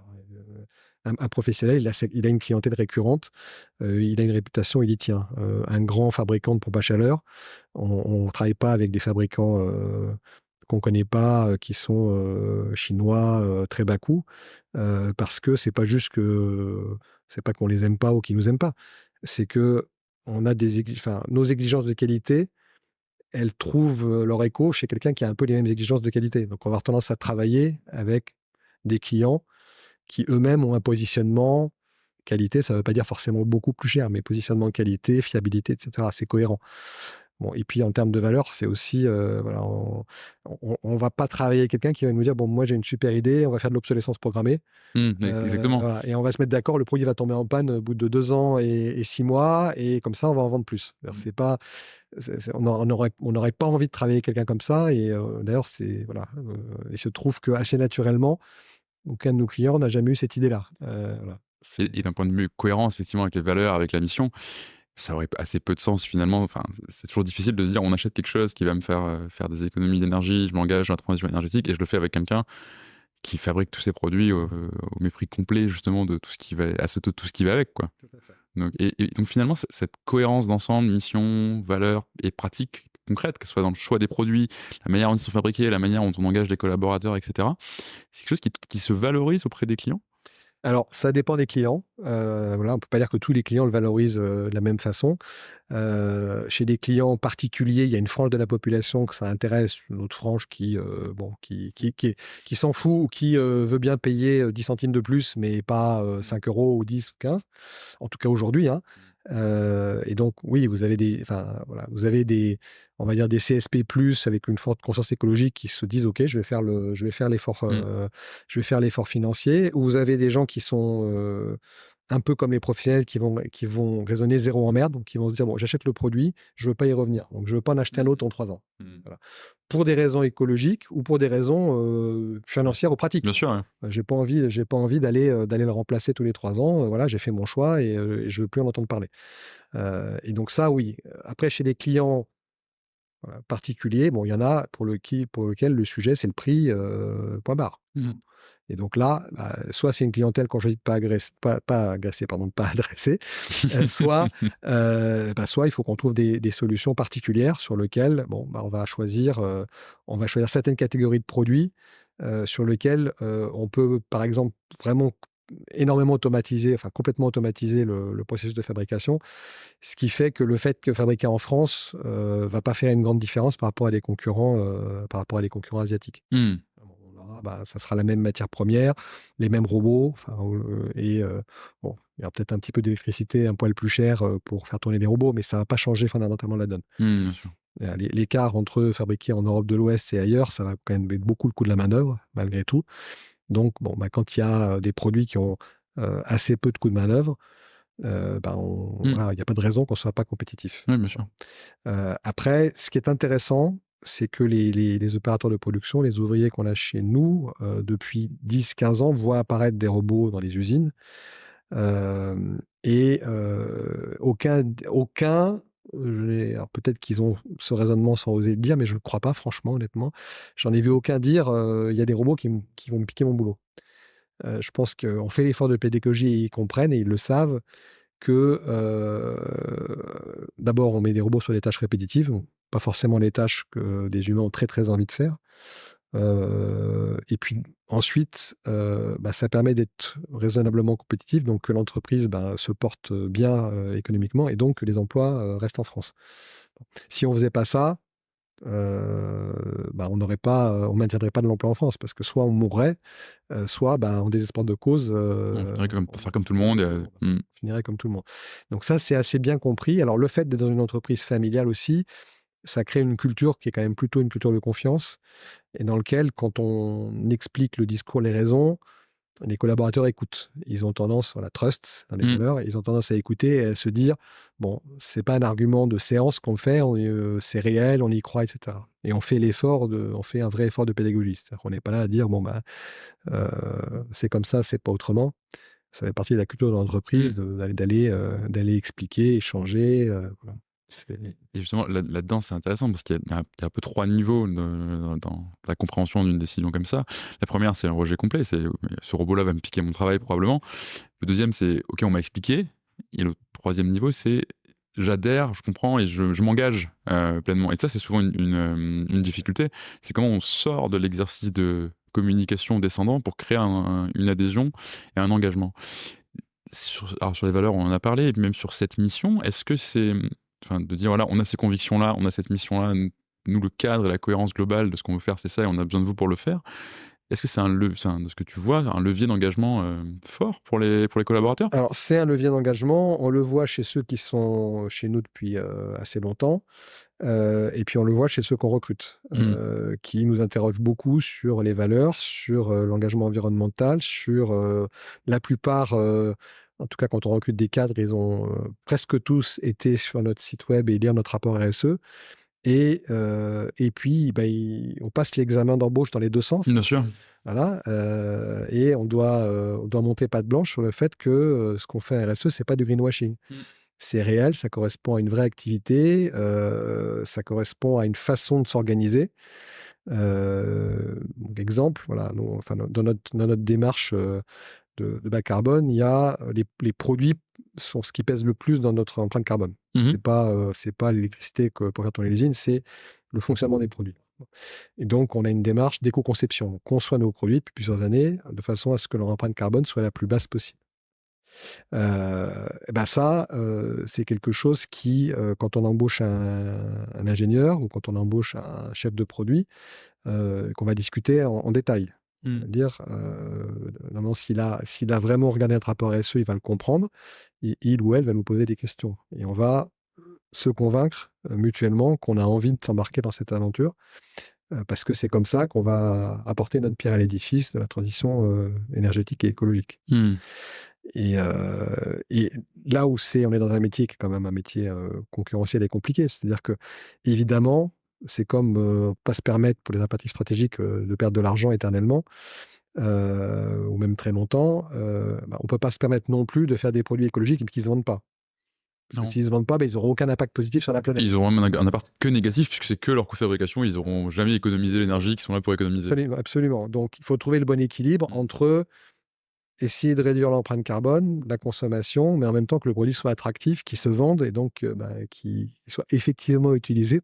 Speaker 2: un professionnel, il a une clientèle récurrente, il a une réputation, il y tient. Un grand fabricant de pompes à chaleur, on travaille pas avec des fabricants, qu'on connaît pas, qui sont, chinois, très bas coût, parce que c'est pas qu'on les aime pas ou qu'ils nous aiment pas. C'est qu'on a nos exigences de qualité, elles trouvent, leur écho chez quelqu'un qui a un peu les mêmes exigences de qualité. Donc on va avoir tendance à travailler avec des clients qui eux-mêmes ont un positionnement qualité, ça ne veut pas dire forcément beaucoup plus cher, mais positionnement qualité, fiabilité, et cetera, c'est cohérent. Bon, et puis en termes de valeur, c'est aussi, voilà, on va pas travailler avec quelqu'un qui va nous dire: «Bon, moi j'ai une super idée, on va faire de l'obsolescence programmée».
Speaker 1: Mmh, exactement.
Speaker 2: Voilà, et on va se mettre d'accord, le produit va tomber en panne au bout de 2 ans et 6 mois, et comme ça, on va en vendre plus. Alors
Speaker 1: Mmh.
Speaker 2: c'est pas on n'aurait pas envie de travailler avec quelqu'un comme ça, et d'ailleurs, voilà, il se trouve qu'assez naturellement, aucun de nos clients n'a jamais eu cette idée-là. Voilà,
Speaker 1: Et d'un point de vue cohérence, effectivement, avec les valeurs, avec la mission, ça aurait assez peu de sens finalement. Enfin, c'est toujours difficile de se dire on achète quelque chose qui va me faire des économies d'énergie, je m'engage dans la transition énergétique et je le fais avec quelqu'un qui fabrique tous ces produits au mépris complet justement de tout ce qui va de tout ce qui va avec, quoi.
Speaker 2: tout à fait.
Speaker 1: Et donc finalement, cette cohérence d'ensemble, mission, valeur et pratique concrète, que ce soit dans le choix des produits, la manière dont ils sont fabriqués, la manière dont on engage les collaborateurs, etc. C'est quelque chose qui se valorise auprès des clients.
Speaker 2: Alors, ça dépend des clients. Voilà, on peut pas dire que tous les clients le valorisent, de la même façon. Chez des clients particuliers, il y a une frange de la population que ça intéresse, une autre frange qui, bon, qui s'en fout ou qui, veut bien payer, 10 centimes de plus, mais pas, 5 € ou 10 ou 15. En tout cas aujourd'hui, hein. Et donc oui, vous avez des enfin, voilà, vous avez des, on va dire des CSP+, avec une forte conscience écologique qui se disent: «OK, je vais faire l'effort,
Speaker 1: Mmh.
Speaker 2: je vais faire l'effort financier». Ou vous avez des gens qui sont, un peu comme les professionnels qui vont raisonner zéro emmerde, donc qui vont se dire: «Bon, j'achète le produit, je veux pas y revenir, donc je veux pas en acheter un autre
Speaker 1: Mmh.
Speaker 2: dans 3 ans».
Speaker 1: Mmh.
Speaker 2: Voilà. Pour des raisons écologiques ou pour des raisons, financières ou
Speaker 1: Bien
Speaker 2: pratiques.
Speaker 1: sûr, ouais.
Speaker 2: J'ai pas envie d'aller le remplacer tous les 3 ans, voilà, j'ai fait mon choix et je veux plus en entendre parler. Et donc ça, oui. Après chez les clients, particuliers, bon, il y en a pour lequel le sujet, c'est le prix, point barre.
Speaker 1: Mmh.
Speaker 2: Et donc là, bah, soit c'est une clientèle, quand je dis pas agressée, pardon, pas adressée, soit, soit il faut qu'on trouve des solutions particulières sur lesquelles, bon, bah, on va choisir certaines catégories de produits, sur lesquels, on peut, par exemple, vraiment énormément automatiser, enfin complètement automatiser le processus de fabrication. Ce qui fait que le fait que fabriqué en France, va pas faire une grande différence par rapport à des concurrents asiatiques.
Speaker 1: Mmh.
Speaker 2: On aura, bah, ça sera la même matière première, les mêmes robots, enfin, bon, il y aura peut-être un petit peu d'électricité, un poil plus cher, pour faire tourner les robots, mais ça va pas changer fondamentalement la donne.
Speaker 1: Mmh, bien sûr.
Speaker 2: L'écart entre fabriqués en Europe de l'Ouest et ailleurs, ça va quand même être beaucoup le coût de la main-d'œuvre, malgré tout. Donc bon, bah, quand il y a, des produits qui ont, assez peu de coût de main-d'œuvre, ben,
Speaker 1: Mmh.
Speaker 2: voilà, il y a pas de raison qu'on soit pas compétitif.
Speaker 1: Ouais, bien sûr.
Speaker 2: Après, ce qui est intéressant, c'est que les opérateurs de production, les ouvriers qu'on a chez nous, depuis 10-15 ans, voient apparaître des robots dans les usines. Aucun, alors peut-être qu'ils ont ce raisonnement sans oser le dire, mais je ne le crois pas franchement, honnêtement. J'en ai vu aucun dire, «Il y a des robots qui vont me piquer mon boulot». Je pense qu'on fait l'effort de pédagogie et ils comprennent et ils le savent que, d'abord, on met des robots sur des tâches répétitives, donc pas forcément les tâches que des humains ont très, très envie de faire. Et puis ensuite, bah, ça permet d'être raisonnablement compétitif, donc que l'entreprise, ben, se porte bien, économiquement et donc que les emplois, restent en France. Si on faisait pas ça, bah, on maintiendrait pas de l'emploi en France parce que soit on mourrait, soit, ben, en désespoir de cause,
Speaker 1: On ferait comme faire comme tout le monde
Speaker 2: on
Speaker 1: mmh.
Speaker 2: finirait comme tout le monde. Donc ça, c'est assez bien compris. Alors le fait d'être dans une entreprise familiale aussi, ça crée une culture qui est quand même plutôt une culture de confiance et dans lequel, quand on explique le discours, les raisons, les collaborateurs écoutent. Ils ont tendance, voilà, trust, c'est un des
Speaker 1: Mmh.
Speaker 2: valeurs, ils ont tendance à écouter et à se dire: «Bon, c'est pas un argument de séance qu'on fait, c'est réel, on y croit» et cetera. Et on fait un vrai effort de pédagogie. C'est-à-dire qu'on n'est pas là à dire: «Bon, bah, c'est comme ça, c'est pas autrement». Ça fait partie de la culture de
Speaker 1: Mmh.
Speaker 2: l'entreprise d'aller expliquer, échanger, voilà. C'est
Speaker 1: Et justement, là-dedans, c'est intéressant parce qu'il y a un peu 3 niveaux dans la compréhension d'une décision comme ça. La première, c'est un rejet complet, c'est: «Ce robot-là va me piquer mon travail probablement». Le deuxième, c'est: «OK, on m'a expliqué». Et le troisième niveau, c'est: «J'adhère, je comprends et je m'engage, pleinement». Et ça, c'est souvent une difficulté. C'est comment on sort de l'exercice de communication descendant pour créer une adhésion et un engagement. Alors sur les valeurs, on en a parlé, et puis même sur cette mission, est-ce que c'est, enfin, de dire: «Voilà, on a ces convictions-là, on a cette mission-là, nous, le cadre et la cohérence globale de ce qu'on veut faire, c'est ça et on a besoin de vous pour le faire». Est-ce que de ce que tu vois, un levier d'engagement, fort pour les collaborateurs?
Speaker 2: Alors, c'est un levier d'engagement. On le voit chez ceux qui sont chez nous depuis, assez longtemps, et puis on le voit chez ceux qu'on recrute,
Speaker 1: Mmh.
Speaker 2: qui nous interrogent beaucoup sur les valeurs, sur, l'engagement environnemental, sur, la plupart, en tout cas quand on recrute des cadres, ils ont, presque tous été sur notre site web et lire notre rapport RSE et puis, bah, on passe l'examen d'embauche dans les 2 sens.
Speaker 1: Bien sûr.
Speaker 2: Voilà, et on doit monter patte blanche sur le fait que, ce qu'on fait en RSE, c'est pas du greenwashing.
Speaker 1: Mmh.
Speaker 2: C'est réel, ça correspond à une vraie activité, ça correspond à une façon de s'organiser. Donc exemple, voilà, nous, enfin, dans notre démarche, de bas carbone, il y a, les produits sont ce qui pèse le plus dans notre empreinte carbone.
Speaker 1: Mmh.
Speaker 2: C'est pas l'électricité que pour faire tourner l'usine, c'est le fonctionnement des produits. Et donc, on a une démarche d'éco-conception. On conçoit nos produits depuis plusieurs années de façon à ce que leur empreinte carbone soit la plus basse possible. Et ben ça, c'est quelque chose qui, quand on embauche un ingénieur ou quand on embauche un chef de produit, qu'on va discuter en détail.
Speaker 1: Mmh.
Speaker 2: Dire, normalement, s'il a vraiment regardé notre rapport RSE, il va le comprendre. Il ou elle va nous poser des questions. Et on va se convaincre mutuellement qu'on a envie de s'embarquer dans cette aventure, parce que c'est comme ça qu'on va apporter notre pierre à l'édifice de la transition énergétique et écologique.
Speaker 1: Mmh.
Speaker 2: Et là où on est dans un métier qui est quand même un métier concurrentiel et compliqué, c'est-à-dire que évidemment, c'est comme pas se permettre pour les impératifs stratégiques de perdre de l'argent éternellement, ou même très longtemps. On peut pas se permettre non plus de faire des produits écologiques et puis qu'ils se vendent pas. Parce que
Speaker 1: Non.
Speaker 2: s'ils se vendent pas, ils n'auront aucun impact positif sur la planète.
Speaker 1: Ils auront même un impact que négatif, puisque c'est que leur coût de fabrication, ils auront jamais économisé l'énergie qu'ils sont là pour économiser.
Speaker 2: Absolument, absolument. Donc il faut trouver le bon équilibre
Speaker 1: Mmh.
Speaker 2: entre essayer de réduire l'empreinte carbone, la consommation, mais en même temps que le produit soit attractif, qu'il se vende et donc qu'il soit effectivement utilisé.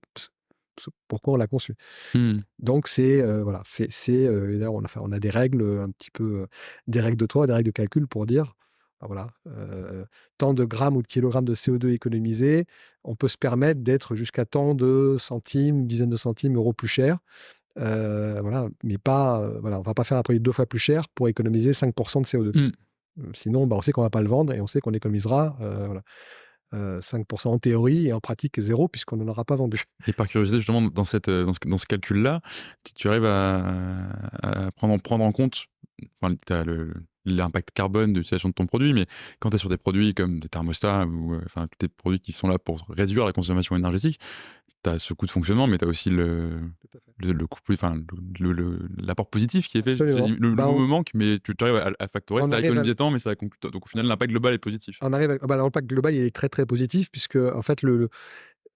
Speaker 2: Pourquoi on l'a conçu.
Speaker 1: Mmh.
Speaker 2: Donc c'est voilà, d'ailleurs on a des règles un petit peu, des règles de 3, des règles de calcul pour dire, bah, voilà, tant de grammes ou de kilogrammes de CO2 économisés, on peut se permettre d'être jusqu'à tant de centimes, dizaines de centimes, euros plus cher. Voilà, mais pas, voilà, on va pas faire un produit 2 fois plus cher pour économiser 5 de CO2.
Speaker 1: Mmh.
Speaker 2: Sinon, bah, on sait qu'on va pas le vendre et on sait qu'on économisera, voilà, 5 en théorie et en pratique 0 puisqu'on n'en aura pas vendu.
Speaker 1: Et par curiosité, justement, dans ce calcul-là, tu arrives à prendre en compte, enfin, tu as l'impact carbone de l'utilisation de ton produit, mais quand tu es sur des produits comme des thermostats ou enfin, des produits qui sont là pour réduire la consommation énergétique, tu as ce coût de fonctionnement, mais tu as aussi
Speaker 2: Tout à fait.
Speaker 1: le coût, enfin, l'apport positif qui est fait.
Speaker 2: Absolument.
Speaker 1: Le
Speaker 2: Bah,
Speaker 1: mot me manque, mais tu arrives à factorer,
Speaker 2: on
Speaker 1: ça
Speaker 2: arrive à
Speaker 1: économise temps, mais ça donc au final, l'impact global est positif.
Speaker 2: bah, l'impact global, il est très, très positif puisque en fait,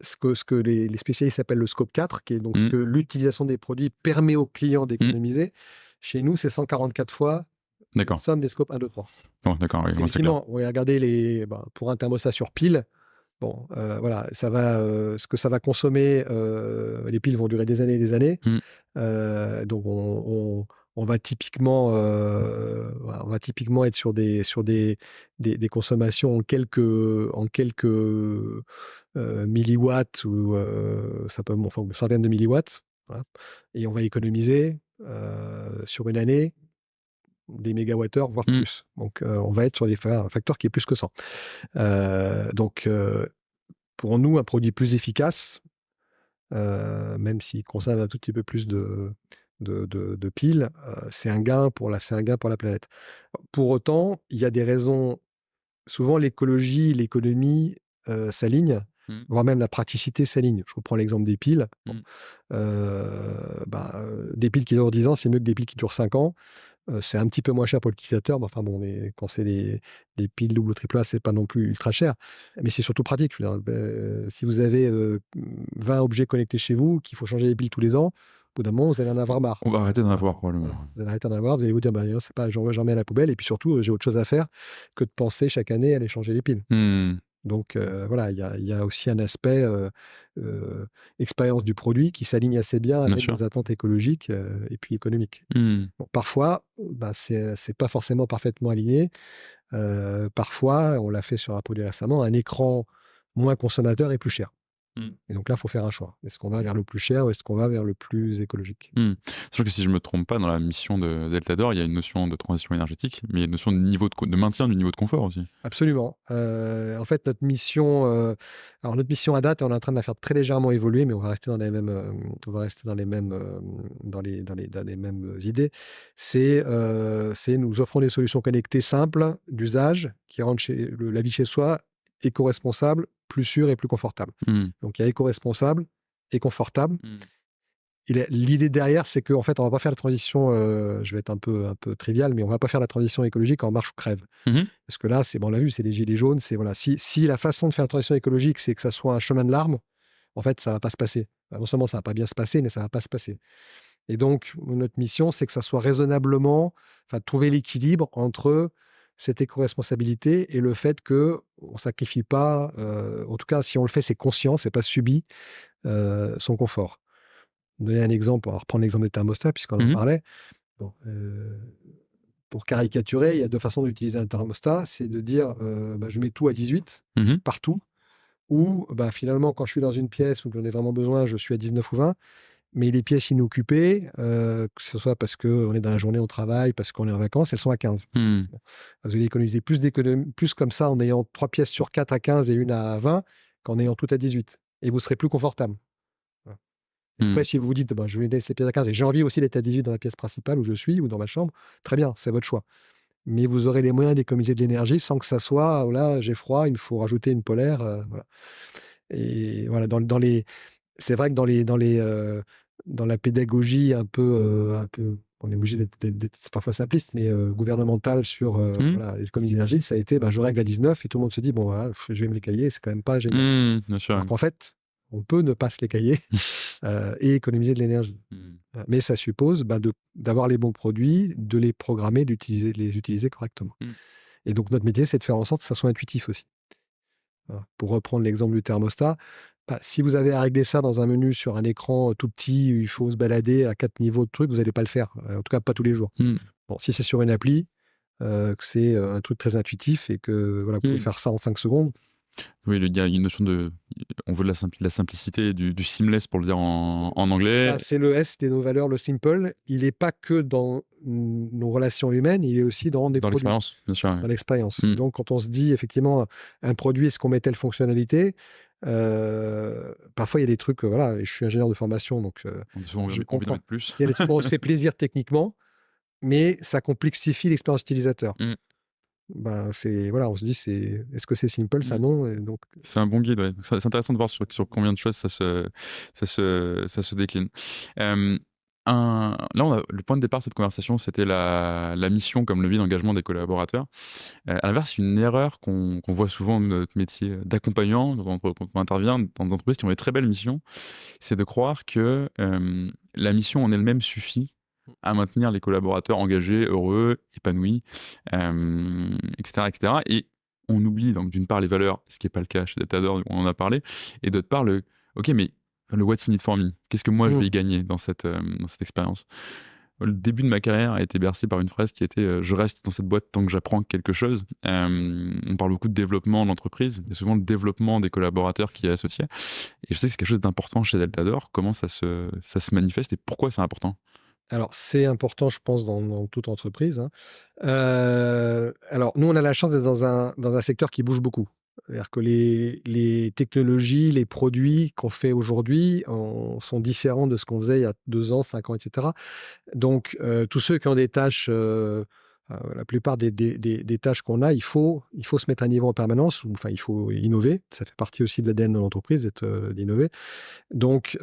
Speaker 2: ce que les spécialistes appellent le scope 4, qui est donc ce
Speaker 1: Mmh.
Speaker 2: que l'utilisation des produits permet aux clients
Speaker 1: Mmh.
Speaker 2: d'économiser. Chez nous, c'est 144 fois la
Speaker 1: D'accord.
Speaker 2: somme des scopes 1, 2, 3.
Speaker 1: Bon, d'accord, oui,
Speaker 2: Donc
Speaker 1: bon, c'est clair.
Speaker 2: effectivement, regardez pour un thermostat sur pile, bon, voilà, ça va, ce que ça va consommer, les piles vont durer des années et des années.
Speaker 1: Mmh.
Speaker 2: Donc on va typiquement, voilà, on va typiquement être des consommations en quelques, milliwatts ou, ça peut enfin, une centaine de milliwatts, voilà, et on va économiser, sur une année, des mégawattheures, voire
Speaker 1: Mmh.
Speaker 2: plus. Donc, on va être sur un facteur qui est plus que 100. Donc, pour nous, un produit plus efficace, même s'il consomme un tout petit peu plus de piles, c'est un gain pour la planète. Pour autant, il y a des raisons. Souvent, l'écologie, l'économie s'alignent,
Speaker 1: Mmh.
Speaker 2: voire même la praticité s'aligne. Je reprends l'exemple des piles. Bon,
Speaker 1: Mmh.
Speaker 2: des piles qui durent 10 ans, c'est mieux que des piles qui durent 5 ans. C'est un petit peu moins cher pour l'utilisateur, mais enfin bon, quand c'est des piles double ou triple A, c'est pas non plus ultra cher. Mais c'est surtout pratique. Je veux dire, si vous avez 20 objets connectés chez vous, qu'il faut changer les piles tous les ans, au bout d'un moment, vous allez en avoir marre.
Speaker 1: On va arrêter d'en avoir
Speaker 2: Voilà.
Speaker 1: probablement.
Speaker 2: Vous allez arrêter d'en avoir, vous allez vous dire, bah, c'est pas, j'en mets à la poubelle, et puis surtout, j'ai autre chose à faire que de penser chaque année à aller changer les piles.
Speaker 1: Mmh.
Speaker 2: Donc voilà, il y a aussi un aspect expérience du produit qui s'aligne assez bien
Speaker 1: Bien
Speaker 2: avec
Speaker 1: sûr.
Speaker 2: nos attentes écologiques et puis économiques.
Speaker 1: Mmh.
Speaker 2: Bon, parfois, bah, c'est pas forcément parfaitement aligné. Parfois, on l'a fait sur un produit récemment, un écran moins consommateur est plus cher.
Speaker 1: Mmh.
Speaker 2: Et donc là, il faut faire un choix. Est-ce qu'on va vers le plus cher ou est-ce qu'on va vers le plus écologique?
Speaker 1: Mmh. Sachant que si je me trompe pas, dans la mission de Deltador, il y a une notion de transition énergétique, mais il y a une notion de de maintien du niveau de confort aussi.
Speaker 2: Absolument. En fait, notre mission à date, on est en train de la faire très légèrement évoluer, mais on va rester dans les mêmes, dans les mêmes idées. C'est nous offrons des solutions connectées simples d'usage qui rendent la vie chez soi éco-responsable, plus sûre et plus confortable.
Speaker 1: Mmh.
Speaker 2: Donc, il y a éco-responsable et confortable.
Speaker 1: Mmh.
Speaker 2: Et l'idée derrière, c'est qu'en fait, on va pas faire la transition, je vais être un peu trivial, mais on va pas faire la transition écologique en marche ou crève.
Speaker 1: Mmh.
Speaker 2: Parce que là, on l'a vu, c'est les gilets jaunes, c'est voilà. Si la façon de faire la transition écologique, c'est que ça soit un chemin de larmes, en fait, ça va pas se passer. Non seulement ça va pas bien se passer, mais ça va pas se passer. Et donc, notre mission, c'est que ça soit raisonnablement, enfin, trouver l'équilibre entre cette éco-responsabilité et le fait que on sacrifie pas, en tout cas, si on le fait, c'est conscient, c'est pas subi, son confort. donner un exemple, on va reprendre l'exemple des thermostats, puisqu'on en parlait. Bon, pour caricaturer, il y a deux façons d'utiliser un thermostat. C'est de dire, je mets tout à 18, partout, ou finalement, quand je suis dans une pièce où j'en ai vraiment besoin, je suis à 19 ou 20. Mais les pièces inoccupées, que ce soit parce qu'on est dans la journée au travail, parce qu'on est en vacances, elles sont à 15. Bon. Vous allez économiser plus comme ça en ayant 3 pièces sur 4 à 15 et une à 20 qu'en ayant tout à 18. Et vous serez plus confortable. Voilà. Et après, si vous vous dites, je vais laisser ces pièces à 15 et j'ai envie aussi d'être à 18 dans la pièce principale où je suis ou dans ma chambre, très bien, c'est votre choix. Mais vous aurez les moyens d'économiser de l'énergie sans que ça soit, là, j'ai froid, il me faut rajouter une polaire. Voilà. Et voilà, c'est vrai que dans la pédagogie un peu, on est obligé d'être parfois simpliste, mais gouvernementale sur voilà, les économies d'énergie, ça a été, je règle à 19 et tout le monde se dit, bon, voilà, je vais me les cailler, c'est quand même pas génial.
Speaker 1: Bien sûr.
Speaker 2: Alors qu'en fait, on peut ne pas se les cailler et économiser de l'énergie. Mais ça suppose d'avoir les bons produits, de les programmer, de les utiliser correctement. Et donc, notre métier, c'est de faire en sorte que ça soit intuitif aussi. Voilà. Pour reprendre l'exemple du thermostat, si vous avez à régler ça dans un menu sur un écran tout petit où il faut se balader à 4 niveaux de trucs, vous n'allez pas le faire. En tout cas, pas tous les jours. Bon, si c'est sur une appli, que c'est un truc très intuitif et que voilà, vous pouvez faire ça en 5 secondes.
Speaker 1: Oui, il y a une notion on veut de la simplicité, du seamless pour le dire en anglais.
Speaker 2: C'est le S de nos valeurs, le simple. Il n'est pas que dans nos relations humaines, il est aussi dans des produits.
Speaker 1: Dans l'expérience, bien sûr.
Speaker 2: Dans l'expérience. Donc, quand on se dit, effectivement, un produit, est-ce qu'on met telle fonctionnalité parfois, il y a des trucs, voilà, je suis ingénieur de formation, donc je comprends.
Speaker 1: Plus.
Speaker 2: Il y a des trucs où on se fait plaisir techniquement, mais ça complexifie l'expérience utilisateur. Voilà, on se dit, est-ce que c'est simple, ça non et donc...
Speaker 1: C'est un bon guide, ouais. C'est intéressant de voir sur combien de choses ça se décline. Là, le point de départ de cette conversation, c'était la mission comme levier d'engagement des collaborateurs. À l'inverse, une erreur qu'on voit souvent dans notre métier d'accompagnant, quand on intervient dans des entreprises qui ont des très belles missions, c'est de croire que la mission en elle-même suffit à maintenir les collaborateurs engagés, heureux, épanouis, etc., etc. Et on oublie donc d'une part les valeurs, ce qui n'est pas le cas chez Datador, on en a parlé, et d'autre part OK, mais le what's in it for me, qu'est-ce que moi je vais y gagner dans cette expérience. Le début de ma carrière a été bercé par une phrase qui était je reste dans cette boîte tant que j'apprends quelque chose. On parle beaucoup de développement de l'entreprise, mais souvent le développement des collaborateurs qui est associé. Et je sais que c'est quelque chose d'important chez Datador. Comment ça se manifeste et pourquoi c'est important?
Speaker 2: Alors, c'est important, je pense, dans toute entreprise. Alors, nous, on a la chance d'être dans un secteur qui bouge beaucoup. C'est-à-dire que les technologies, les produits qu'on fait aujourd'hui sont différents de ce qu'on faisait il y a 2 ans, 5 ans, etc. Donc, tous ceux qui ont des tâches, la plupart des tâches qu'on a, il faut se mettre à niveau en permanence. Enfin, il faut innover. Ça fait partie aussi de l'ADN de l'entreprise, d'innover. Donc,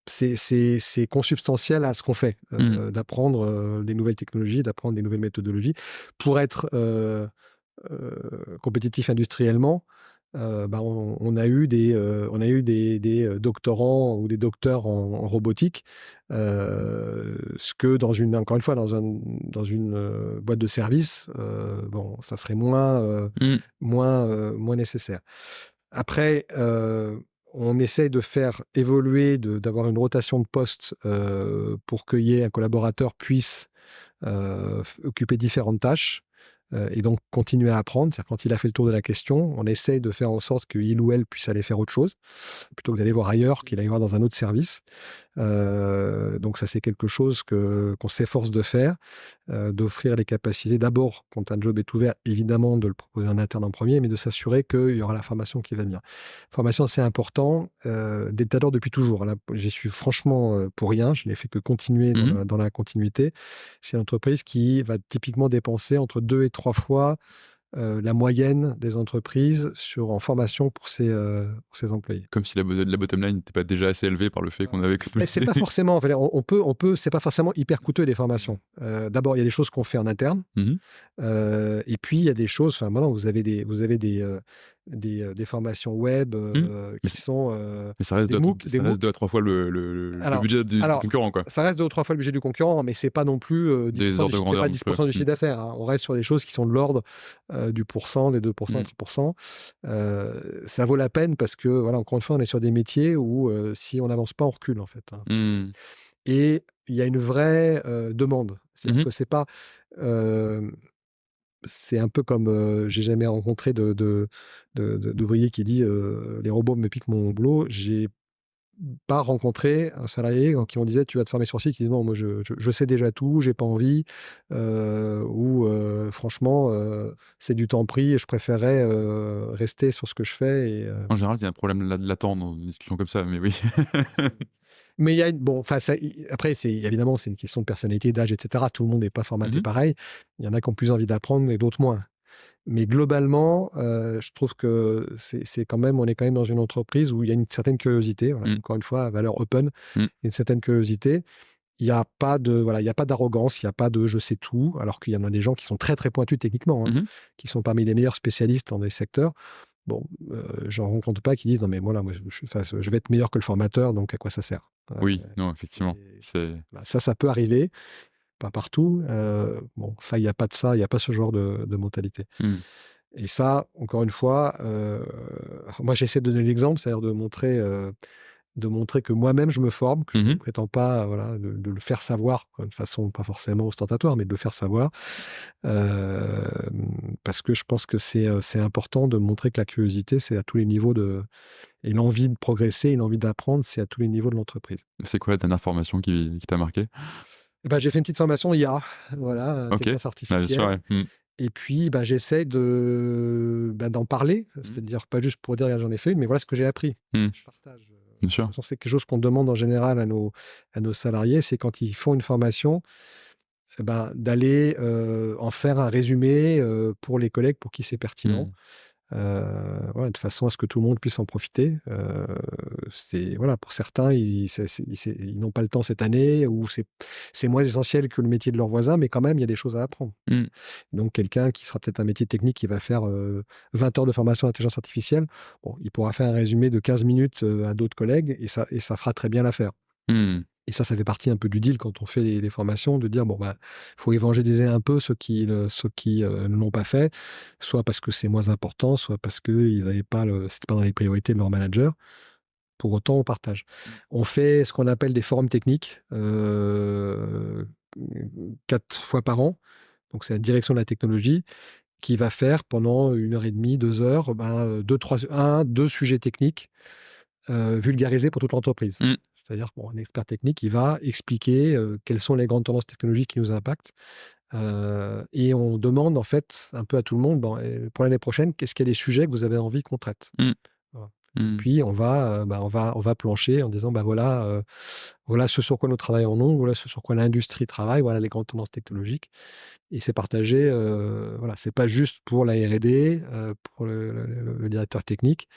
Speaker 2: c'est consubstantiel à ce qu'on fait, d'apprendre des nouvelles technologies, d'apprendre des nouvelles méthodologies pour être compétitif industriellement. On a eu des doctorants ou des docteurs en robotique, ce que encore une fois, dans une boîte de service, ça serait moins nécessaire. Après, on essaye de faire évoluer, d'avoir une rotation de poste pour qu'il y ait un collaborateur puisse occuper différentes tâches. Et donc continuer à apprendre. C'est-à-dire, quand il a fait le tour de la question, on essaye de faire en sorte qu'il ou elle puisse aller faire autre chose, plutôt que d'aller voir ailleurs, qu'il aille voir dans un autre service. Donc ça, c'est quelque chose qu'on s'efforce de faire, d'offrir les capacités d'abord, quand un job est ouvert, évidemment, de le proposer en interne en premier, mais de s'assurer qu'il y aura la formation qui va bien. Formation, c'est important. Datador depuis toujours. Là, j'y suis franchement pour rien. Je n'ai fait que continuer dans la continuité. C'est une entreprise qui va typiquement dépenser entre 2 et 3 fois la moyenne des entreprises en formation pour ses employés.
Speaker 1: Comme si la bottom line n'était pas déjà assez élevée par le fait qu'on avait...
Speaker 2: C'est pas forcément, c'est pas forcément hyper coûteux des formations. D'abord, il y a des choses qu'on fait en interne. Et puis, il y a des choses, maintenant, vous avez des des formations web
Speaker 1: Mmh. Mais
Speaker 2: qui sont
Speaker 1: ça reste
Speaker 2: des MOOC, des
Speaker 1: ça reste
Speaker 2: MOOC.
Speaker 1: 2 à 3 fois le
Speaker 2: Alors,
Speaker 1: budget du
Speaker 2: alors,
Speaker 1: concurrent, quoi.
Speaker 2: ça reste 2 ou 3 fois le budget du concurrent, mais c'est pas non plus
Speaker 1: Des
Speaker 2: 10%
Speaker 1: ordres de
Speaker 2: c'est
Speaker 1: grandeur
Speaker 2: pas
Speaker 1: non plus,
Speaker 2: 10% du
Speaker 1: ouais.
Speaker 2: chiffre d'affaires, hein. On reste sur des choses qui sont de l'ordre du pourcent, des 2%, des
Speaker 1: Mmh.
Speaker 2: 3%. Ça vaut la peine parce que, voilà, encore une fois, on est sur des métiers où si on n'avance pas, on recule, en fait, hein.
Speaker 1: Mmh.
Speaker 2: Et il y a une vraie demande.
Speaker 1: Mmh
Speaker 2: C'est-à-dire
Speaker 1: mh.
Speaker 2: que c'est pas. euh, c'est un peu comme j'ai jamais rencontré d'ouvrier qui dit les robots me piquent mon boulot. J'ai pas rencontré un salarié qui on disait tu vas te former sur site, qui dit non, moi je sais déjà tout, j'ai pas envie, ou franchement c'est du temps pris et je préférerais rester sur ce que je fais.
Speaker 1: En général, il y a un problème latent dans une discussion comme ça, mais oui.
Speaker 2: Mais il y a bon, enfin, après, c'est évidemment, c'est une question de personnalité, d'âge, etc. Tout le monde n'est pas
Speaker 1: Mmh
Speaker 2: formaté
Speaker 1: mh.
Speaker 2: pareil. Il y en a qui ont plus envie d'apprendre et d'autres moins. Mais globalement, je trouve que c'est quand même, on est quand même dans une entreprise où il y a une certaine curiosité. Voilà,
Speaker 1: Mmh.
Speaker 2: encore une fois, valeur open,
Speaker 1: Mmh.
Speaker 2: une certaine curiosité. Il y a pas de, voilà, il y a pas d'arrogance, il y a pas de je sais tout, alors qu'il y en a des gens qui sont très très pointus techniquement, hein,
Speaker 1: Mmh mh.
Speaker 2: qui sont parmi les meilleurs spécialistes dans des secteurs. Bon, j'en rencontre pas qui disent non mais voilà, moi enfin, je vais être meilleur que le formateur, donc à quoi ça sert?
Speaker 1: Oui, non, effectivement,
Speaker 2: Et
Speaker 1: c'est
Speaker 2: voilà, ça peut arriver, pas partout. Bon, ça, il y a pas de ça, il y a pas ce genre de mentalité.
Speaker 1: mmh.
Speaker 2: Et ça, encore une fois, moi j'essaie de donner l'exemple, c'est-à-dire de montrer que moi-même je me forme, que je
Speaker 1: Mmh
Speaker 2: ne
Speaker 1: mh.
Speaker 2: prétends pas, voilà, de le faire savoir, quoi, de façon pas forcément ostentatoire, mais de le faire savoir. Parce que je pense que c'est important de montrer que la curiosité, c'est à tous les niveaux et l'envie de progresser et l'envie d'apprendre, c'est à tous les niveaux de l'entreprise.
Speaker 1: C'est quoi la dernière formation qui t'a marqué?
Speaker 2: Et bah, j'ai fait une petite formation IA, voilà,
Speaker 1: OK.
Speaker 2: intelligence
Speaker 1: Ouais, bien sûr,
Speaker 2: artificielle.
Speaker 1: ouais. Mmh.
Speaker 2: Et puis, bah, j'essaie d'en parler,
Speaker 1: Mmh.
Speaker 2: c'est-à-dire pas juste pour dire: «Regarde, j'en ai fait une», mais voilà ce que j'ai appris.
Speaker 1: Mmh.
Speaker 2: Je partage, de
Speaker 1: Bien
Speaker 2: toute
Speaker 1: sûr.
Speaker 2: façon, c'est quelque chose qu'on demande en général à nos salariés, c'est quand ils font une formation, eh ben, d'aller, en faire un résumé, pour les collègues pour qui c'est pertinent.
Speaker 1: Mmh.
Speaker 2: Voilà, de façon à ce que tout le monde puisse en profiter. C'est voilà, pour certains, ils n'ont pas le temps cette année ou c'est moins essentiel que le métier de leur voisin, mais quand même, il y a des choses à apprendre.
Speaker 1: Mmh.
Speaker 2: Donc quelqu'un qui sera peut-être un métier technique qui va faire 20 heures de formation en intelligence artificielle, bon, il pourra faire un résumé de 15 minutes à d'autres collègues et ça fera très bien l'affaire.
Speaker 1: Mmh.
Speaker 2: Et ça fait partie un peu du deal quand on fait les formations, de dire bon bah faut évangéliser un peu ceux qui ne l'ont pas fait, soit parce que c'est moins important, soit parce que ils avaient pas c'était pas dans les priorités de leur manager. Pour autant, on partage.
Speaker 1: Mmh.
Speaker 2: On fait ce qu'on appelle des forums techniques 4 fois par an. Donc c'est la direction de la technologie qui va faire pendant 1 heure et demie, 2 heures, ben, 2 sujets techniques vulgarisés pour toute l'entreprise.
Speaker 1: Mmh.
Speaker 2: C'est-à-dire, bon, un expert technique, il va expliquer quelles sont les grandes tendances technologiques qui nous impactent. Et on demande en fait un peu à tout le monde, bon, pour l'année prochaine, qu'est-ce qu'il y a des sujets que vous avez envie qu'on traite?
Speaker 1: Mmh.
Speaker 2: Voilà. Et
Speaker 1: Mmh.
Speaker 2: puis on va plancher en disant, bah voilà, voilà ce sur quoi nous travaillons nous, voilà ce sur quoi l'industrie travaille, voilà les grandes tendances technologiques. Et c'est partagé, voilà, c'est pas juste pour la R&D, pour le directeur technique,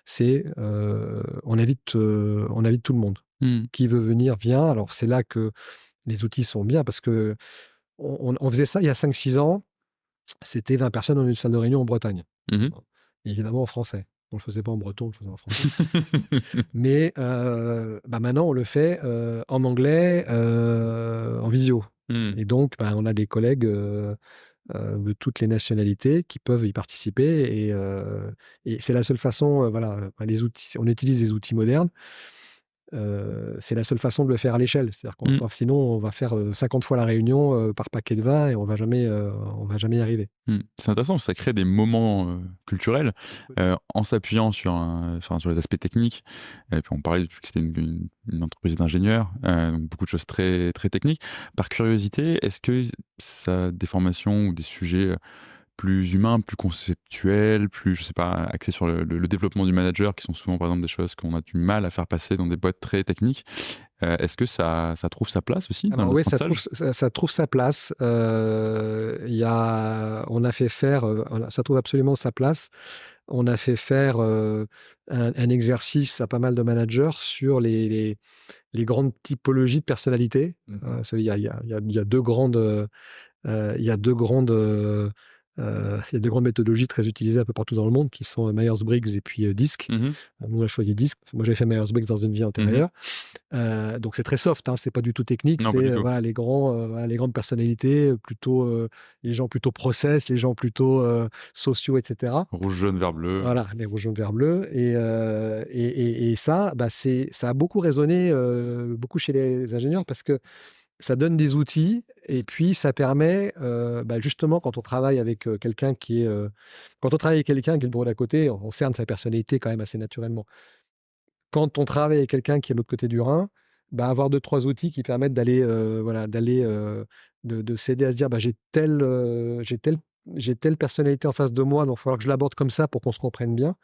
Speaker 2: c'est, on invite tout le monde.
Speaker 1: Mmh.
Speaker 2: Qui veut venir vient. Alors c'est là que les outils sont bien parce que on faisait ça il y a 5 6 ans, c'était 20 personnes dans une salle de réunion en Bretagne.
Speaker 1: Mmh mh.
Speaker 2: Et évidemment en français. On le faisait pas en breton, on le faisait en français. Mais bah, maintenant on le fait, en anglais, en visio.
Speaker 1: Mmh.
Speaker 2: Et donc, bah, on a des collègues, de toutes les nationalités qui peuvent y participer et c'est la seule façon, voilà, les outils on utilise des outils modernes. C'est la seule façon de le faire à l'échelle. C'est-à-dire qu'on va
Speaker 1: Mmh.
Speaker 2: pas sinon on va faire, 50 fois la réunion, par paquet de vin et on va jamais y arriver.
Speaker 1: Mmh. C'est intéressant, ça crée des moments, culturels, en s'appuyant sur sur les aspects techniques et puis on parlait que c'était une entreprise d'ingénieurs, donc beaucoup de choses très très techniques. Par curiosité, est-ce que ça a des formations ou des sujets, plus humains, plus conceptuels, plus, je sais pas, axés sur le développement du manager, qui sont souvent, par exemple, des choses qu'on a du mal à faire passer dans des boîtes très techniques. Est-ce que ça trouve sa place aussi dans
Speaker 2: Alors oui,
Speaker 1: l'apprentissage?
Speaker 2: ça trouve sa place. On a fait faire, ça trouve absolument sa place. On a fait faire, un exercice à pas mal de managers sur les grandes typologies de personnalités.
Speaker 1: Mmh.
Speaker 2: Il y a 2 grandes, il y a 2 grandes, Il y a de grandes méthodologies très utilisées un peu partout dans le monde qui sont Myers-Briggs et puis DISC. Nous, on a choisi DISC. Moi, j'avais fait Myers-Briggs dans une vie antérieure. Donc, c'est très soft, hein, c'est pas du tout technique.
Speaker 1: Non, pas du
Speaker 2: C'est
Speaker 1: tout.
Speaker 2: voilà, les grandes personnalités, plutôt, les gens plutôt process, les gens plutôt sociaux, etc.
Speaker 1: Rouge, jaune, vert, bleu.
Speaker 2: Voilà, les rouges, jaunes, verts, bleus. Et ça, ça a beaucoup résonné, beaucoup chez les ingénieurs parce que ça donne des outils et puis ça permet, justement, quand on travaille avec quelqu'un quand on travaille avec quelqu'un qui est le bureau d'à côté, on cerne sa personnalité quand même assez naturellement. Quand on travaille avec quelqu'un qui est de l'autre côté du Rhin, avoir deux trois outils qui permettent d'aller, de s'aider à se dire: j'ai telle personnalité en face de moi, donc il va falloir que je l'aborde comme ça pour qu'on se comprenne bien».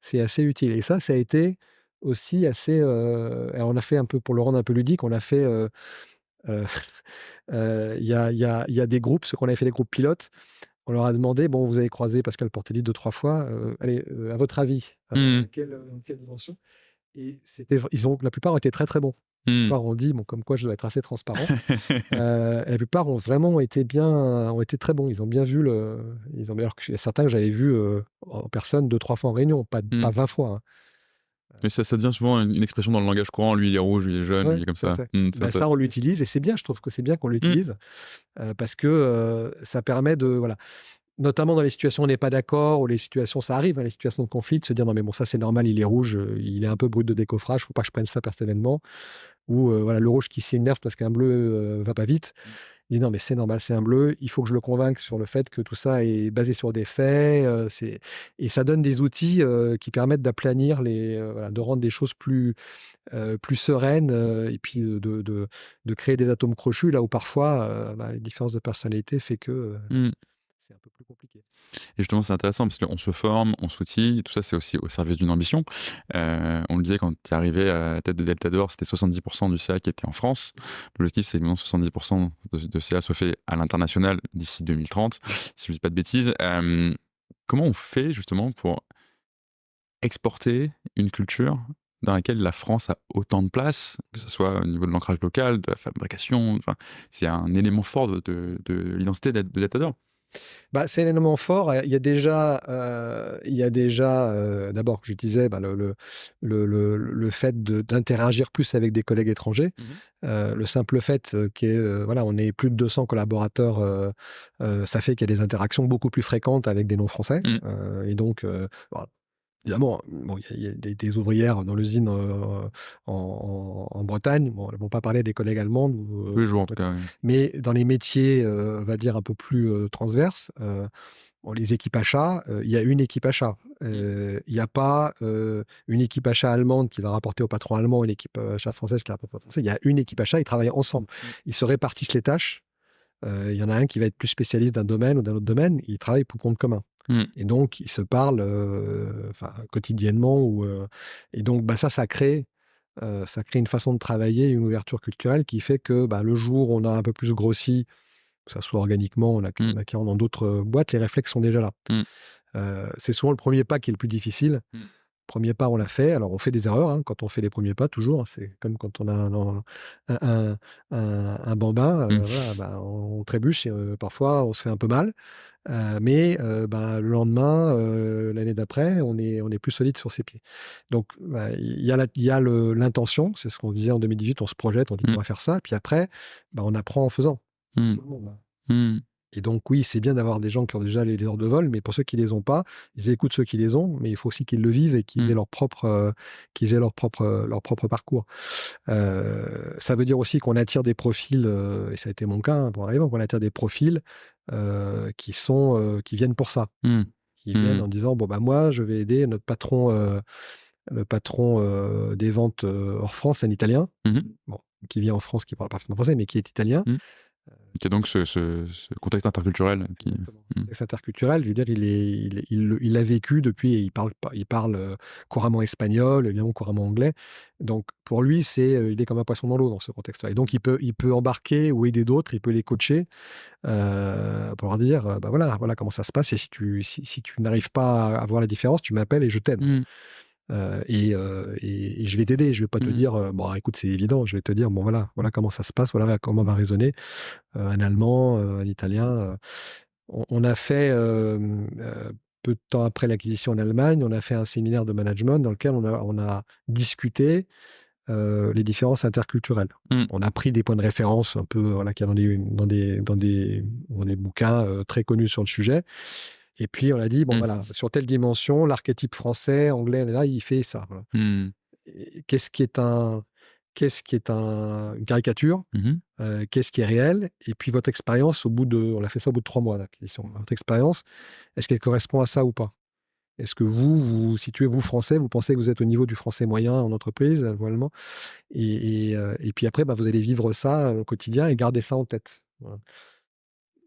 Speaker 2: C'est assez utile et ça a été aussi assez, alors on a fait un peu pour le rendre un peu ludique, on a fait, Heu il y a des groupes, ceux qu'on avait fait les groupes pilotes, on leur a demandé: «Bon, vous avez croisé Pascal Portelli 2-3 fois, allez, à votre avis,
Speaker 1: Mmh.
Speaker 2: quelle dimension?» Et la plupart ont été très, très bons. La
Speaker 1: Mmh.
Speaker 2: plupart ont dit, bon, comme quoi je dois être assez transparent. Et la plupart ont vraiment ont été très bons. Ils ont d'ailleurs il y a certains que j'avais vus, en personne 2-3 fois en réunion, pas
Speaker 1: Mmh.
Speaker 2: 20 fois, hein.
Speaker 1: Mais ça devient souvent une expression dans le langage courant. Lui, il est rouge, lui, il est jaune, lui,
Speaker 2: Ouais,
Speaker 1: il est comme
Speaker 2: tout à
Speaker 1: ça.
Speaker 2: fait.
Speaker 1: Mmh, c'est
Speaker 2: Ça, on l'utilise et c'est bien, je trouve que c'est bien qu'on
Speaker 1: Mmh.
Speaker 2: l'utilise. Parce que, ça permet de voilà, notamment dans les situations où on n'est pas d'accord ou les situations ça arrive, hein, les situations de conflit, de se dire: «Non mais bon, ça c'est normal, il est rouge, il est un peu brut de décoffrage, faut pas que je prenne ça personnellement». Ou, voilà, le rouge qui s'énerve parce qu'un bleu, va pas vite. Il dit: «Non mais c'est normal, c'est un bleu, il faut que je le convainque sur le fait que tout ça est basé sur des faits», et ça donne des outils, qui permettent d'aplanir voilà, de rendre des choses plus sereines, et puis de créer des atomes crochus là où parfois, les différences de personnalité fait que,
Speaker 1: Mmh.
Speaker 2: c'est un peu plus compliqué.
Speaker 1: Et justement, c'est intéressant parce qu'on se forme, on s'outille, tout ça, c'est aussi au service d'une ambition. On le disait quand tu es arrivé à la tête de Deltador, c'était 70% du CA qui était en France. L'objectif, c'est que maintenant 70% de CA soit fait à l'international d'ici 2030, si je ne dis pas de bêtises. Comment on fait justement pour exporter une culture dans laquelle la France a autant de place, que ce soit au niveau de l'ancrage local, de la fabrication, enfin, c'est un élément fort de l'identité de Deltador.
Speaker 2: C'est un élément fort. Il y a déjà, d'abord, je disais, le fait d'interagir plus avec des collègues étrangers.
Speaker 1: Mmh.
Speaker 2: Le simple fait, voilà, on est plus de 200 collaborateurs, ça fait qu'il y a des interactions beaucoup plus fréquentes avec des non-français,
Speaker 1: Mmh.
Speaker 2: et donc, bon, évidemment, bon, il y a des ouvrières dans l'usine, en Bretagne. Bon, elles vont pas parler des collègues allemandes ou,
Speaker 1: Tous les jours en tout
Speaker 2: d'accord.
Speaker 1: cas, oui.
Speaker 2: Mais dans les métiers, on va dire un peu plus, transverses, bon, les équipes achats, il y a une équipe achat.
Speaker 1: Mmh.
Speaker 2: Il y a pas, une équipe achat allemande qui va rapporter au patron allemand, une équipe, achat française qui rapporte au patron français. Il y a une équipe achat, ils travaillent ensemble.
Speaker 1: Mmh.
Speaker 2: Ils se répartissent les tâches. Il y en a un qui va être plus spécialiste d'un domaine ou d'un autre domaine. Ils travaillent pour compte commun.
Speaker 1: Mmh.
Speaker 2: Et donc, ils se parlent, enfin, quotidiennement, et donc, ça crée une façon de travailler, une ouverture culturelle qui fait que, le jour où on a un peu plus grossi, que ça soit organiquement,
Speaker 1: Mmh.
Speaker 2: en acquérant dans d'autres, boîtes, les réflexes sont déjà là.
Speaker 1: Mmh.
Speaker 2: C'est souvent le premier pas qui est le plus difficile.
Speaker 1: Mmh.
Speaker 2: Premier pas, on l'a fait. Alors, on fait des erreurs, hein, quand on fait les premiers pas, toujours, hein. C'est comme quand on a un bambin,
Speaker 1: Mmh.
Speaker 2: voilà, on trébuche et parfois, on se fait un peu mal. Mais le lendemain, l'année d'après, on est plus solide sur ses pieds. Donc il y a l'intention, c'est ce qu'on disait en 2018, on se projette, on dit qu'on
Speaker 1: Mmh.
Speaker 2: va faire ça, puis après, on apprend en faisant, comme
Speaker 1: Mmh.
Speaker 2: tout le monde, hein.
Speaker 1: Mmh.
Speaker 2: Et donc oui, c'est bien d'avoir des gens qui ont déjà les heures de vol, mais pour ceux qui les ont pas, ils écoutent ceux qui les ont, mais il faut aussi qu'ils le vivent et qu'ils
Speaker 1: Mmh.
Speaker 2: aient leur propre parcours. Ça veut dire aussi qu'on attire des profils, et ça a été mon cas, hein, pour arriver, qu'on attire des profils, qui viennent pour ça.
Speaker 1: Mmh.
Speaker 2: Qui viennent
Speaker 1: Mmh.
Speaker 2: en disant: «Bon, moi, je vais aider notre patron, des ventes, hors France, un Italien»,
Speaker 1: Mmh.
Speaker 2: bon, qui vit en France, qui parle parfaitement français, mais qui est italien.
Speaker 1: Mmh. Il y a donc ce contexte interculturel qui
Speaker 2: Exactement.
Speaker 1: mmh.
Speaker 2: Contexte interculturel, je veux dire, il l'a vécu depuis, et il parle, couramment espagnol, évidemment couramment anglais. Donc pour lui, il est comme un poisson dans l'eau dans ce contexte-là, et donc il peut embarquer ou aider d'autres, il peut les coacher, pour leur dire, voilà comment ça se passe, et si tu n'arrives pas à voir la différence, tu m'appelles et je t'aide.
Speaker 1: Mmh.
Speaker 2: Et je vais t'aider. Je vais pas te
Speaker 1: Mmh.
Speaker 2: dire, «Bon, écoute, c'est évident». Je vais te dire: «Bon, voilà comment ça se passe, voilà comment va raisonner, un Allemand, un Italien». on a fait, peu de temps après l'acquisition en Allemagne, on a fait un séminaire de management dans lequel on a discuté les différences interculturelles.
Speaker 1: Mm.
Speaker 2: On a pris des points de référence un peu voilà, qu'il y a dans des bouquins très connus sur le sujet. Et puis, on a dit, bon,
Speaker 1: Mm.
Speaker 2: voilà, sur telle dimension, l'archétype français, anglais, là, il fait ça. Voilà.
Speaker 1: Mm.
Speaker 2: Qu'est-ce qui est une caricature?
Speaker 1: Mhm.
Speaker 2: Qu'est-ce qui est réel? Et puis, votre expérience, on a fait ça au bout de 3 mois, l'acquisition. Votre expérience, est-ce qu'elle correspond à ça ou pas? Est-ce que vous situez, vous, français, vous pensez que vous êtes au niveau du français moyen en entreprise, allemand? Et puis après, bah, vous allez vivre ça au quotidien et garder ça en tête. Voilà.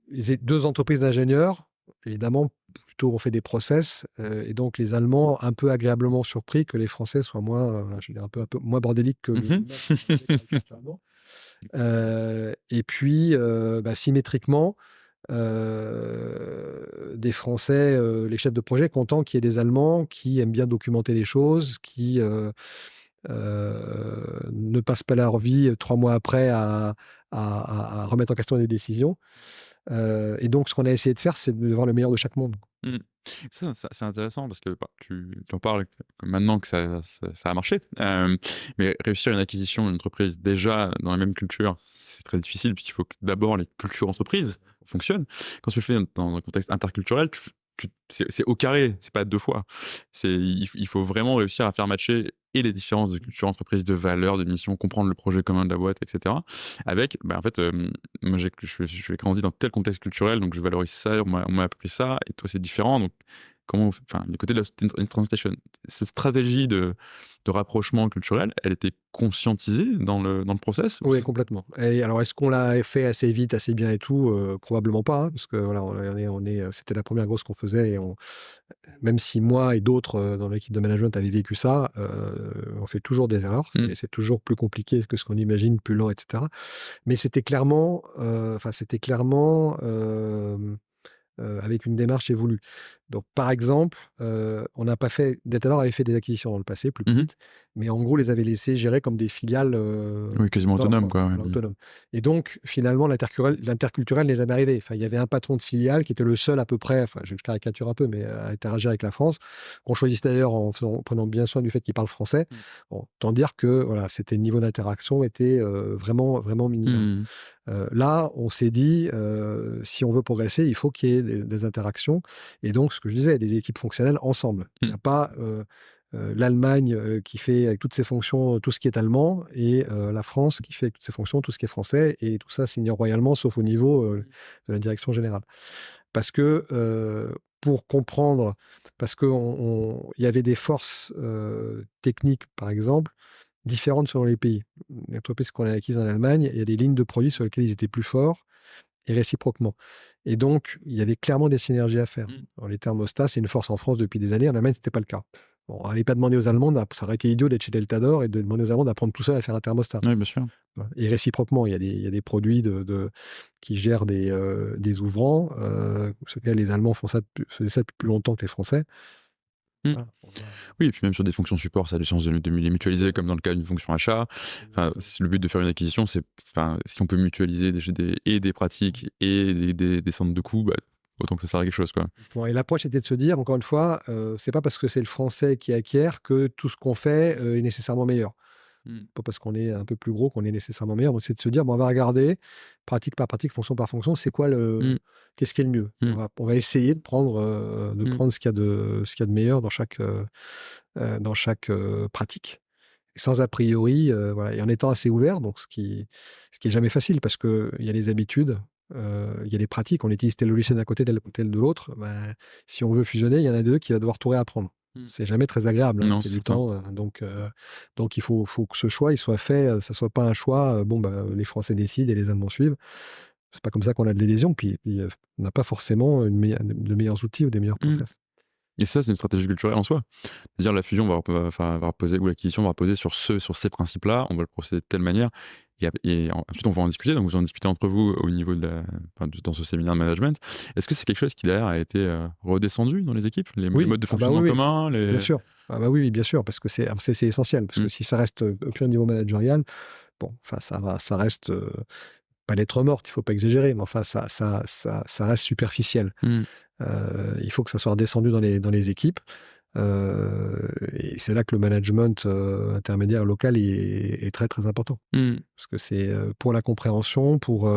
Speaker 2: Les 2 entreprises d'ingénieurs, évidemment, plutôt on fait des process, et donc les Allemands un peu agréablement surpris que les Français soient moins, je veux dire un peu moins bordéliques que
Speaker 1: Mhm.
Speaker 2: et puis, bah, symétriquement, des Français, les chefs de projet contents qu'il y ait des Allemands qui aiment bien documenter les choses, qui, ne passent pas leur vie 3 mois après à remettre en question des décisions. Et donc, ce qu'on a essayé de faire, c'est de voir le meilleur de chaque monde.
Speaker 1: Mm. Ça, c'est intéressant parce que bah, tu en parles maintenant que ça a marché. Mais réussir une acquisition d'une entreprise déjà dans la même culture, c'est très difficile puisqu'il faut que d'abord les cultures entreprises fonctionnent. Quand tu le fais dans un contexte interculturel, c'est au carré, c'est pas 2 fois. Il faut vraiment réussir à faire matcher et les différences de culture entreprise, de valeurs, de mission, comprendre le projet commun de la boîte, etc. Avec, bah, en fait, moi j'ai grandi dans tel contexte culturel, donc je valorise ça, on m'a appris ça, et toi c'est différent, donc enfin, le côté de la translation, cette stratégie de rapprochement culturel, elle était conscientisée dans le process?
Speaker 2: Oui, complètement. Et alors, est-ce qu'on l'a fait assez vite, assez bien et tout? Probablement pas, hein, parce que voilà, c'était la première grosse qu'on faisait et même si moi et d'autres, dans l'équipe de management avaient vécu ça, on fait toujours des erreurs.
Speaker 1: Mm.
Speaker 2: C'est toujours plus compliqué que ce qu'on imagine, plus lent et cetera. Mais avec une démarche évolue. Donc, par exemple, on n'a pas fait Datadog avait fait des acquisitions dans le passé, plus
Speaker 1: Mhm.
Speaker 2: petites, mais en gros, les avait laissées gérer comme des filiales,
Speaker 1: Oui, quasiment
Speaker 2: d'or,
Speaker 1: autonome,
Speaker 2: quoi,
Speaker 1: quoi. Ouais.
Speaker 2: voilà, autonomes. Et donc, finalement, l'interculturel n'est jamais arrivé. Enfin, il y avait un patron de filiale qui était le seul à peu près, enfin, je caricature un peu, mais à interagir avec la France, qu'on choisissait d'ailleurs en prenant bien soin du fait qu'il parle français.
Speaker 1: Mm.
Speaker 2: Bon, tant dire que, voilà, c'était le niveau d'interaction était, vraiment, vraiment minimum.
Speaker 1: Mm.
Speaker 2: Là, on s'est dit, si on veut progresser, il faut qu'il y ait des interactions. Et donc, ce que je disais, des équipes fonctionnelles ensemble. Il n'y
Speaker 1: Mm.
Speaker 2: a pas l'Allemagne qui fait avec toutes ses fonctions tout ce qui est allemand et la France qui fait avec toutes ses fonctions tout ce qui est français. Et tout ça s'ignore royalement, sauf au niveau de la direction générale. Parce que pour comprendre, parce qu'il y avait des forces techniques, par exemple, différentes selon les pays. L'entreprise qu'on a acquise en Allemagne, il y a des lignes de produits sur lesquelles ils étaient plus forts et réciproquement. Et donc, il y avait clairement des synergies à faire.
Speaker 1: Mm.
Speaker 2: Alors, les thermostats, c'est une force en France depuis des années. En Allemagne, ce n'était pas le cas. Bon, on n'allait pas demander aux Allemands, ça aurait été idiot d'être chez Deltador et de demander aux Allemands d'apprendre tout seul à faire un thermostat.
Speaker 1: Oui, bien sûr.
Speaker 2: Voilà. Et réciproquement, il y a des produits qui gèrent des ouvrants, sur lesquels les Allemands faisaient ça depuis plus longtemps que les Français.
Speaker 1: Mm.
Speaker 2: Voilà.
Speaker 1: Oui, et puis même sur des fonctions support, ça a du sens de les mutualiser, comme dans le cas d'une fonction achat. Enfin, le but de faire une acquisition, c'est, enfin, si on peut mutualiser des pratiques et des centres de coûts, bah, autant que ça sert à quelque chose, quoi.
Speaker 2: Bon, et l'approche était de se dire, encore une fois, c'est pas parce que c'est le français qui acquiert que tout ce qu'on fait est nécessairement meilleur.
Speaker 1: Mm.
Speaker 2: Pas parce qu'on est un peu plus gros qu'on est nécessairement meilleur. Donc, c'est de se dire, bon, on va regarder, pratique par pratique, fonction par fonction,
Speaker 1: Mm.
Speaker 2: qu'est-ce qui est le mieux.
Speaker 1: Mm.
Speaker 2: On va essayer de prendre
Speaker 1: Mm.
Speaker 2: ce qu'il y a de meilleur dans chaque pratique. Et sans a priori, voilà, et en étant assez ouvert, donc ce qui est jamais facile parce qu'il y a les habitudes, il y a les pratiques, on utilise tel logiciel d'un côté, tel de l'autre. Ben, si on veut fusionner, il y en a deux qui va devoir tout réapprendre.
Speaker 1: Mm.
Speaker 2: C'est jamais très agréable, hein,
Speaker 1: Non,
Speaker 2: c'est
Speaker 1: c'est
Speaker 2: du
Speaker 1: certain.
Speaker 2: temps. Donc il faut que ce choix il soit fait, ça soit pas un choix, bon, bah, les Français décident et les Allemands suivent. C'est pas comme ça qu'on a de l'adhésion, puis on n'a pas forcément de meilleurs outils ou des meilleurs
Speaker 1: Mm.
Speaker 2: process.
Speaker 1: Et ça, c'est une stratégie culturelle en soi. C'est-à-dire la fusion va reposer, ou l'acquisition va reposer sur ces principes-là, on va le procéder de telle manière, ensuite on va en discuter, donc vous en discutez entre vous au niveau dans ce séminaire de management. Est-ce que c'est quelque chose qui derrière a été redescendu dans les équipes, les
Speaker 2: Oui,
Speaker 1: modes de
Speaker 2: ah bah
Speaker 1: fonctionnement
Speaker 2: oui, oui,
Speaker 1: communs,
Speaker 2: bien sûr. Ah bah oui, oui, bien sûr, parce que c'est essentiel, parce que
Speaker 1: Mm.
Speaker 2: si ça reste au pur niveau managérial, bon, enfin ça reste pas lettre morte, il faut pas exagérer, mais enfin, ça reste superficiel.
Speaker 1: Mmh.
Speaker 2: Il faut que ça soit redescendu dans les équipes. Et c'est là que le management intermédiaire local est très très important.
Speaker 1: Mmh.
Speaker 2: Parce que c'est pour la compréhension, pour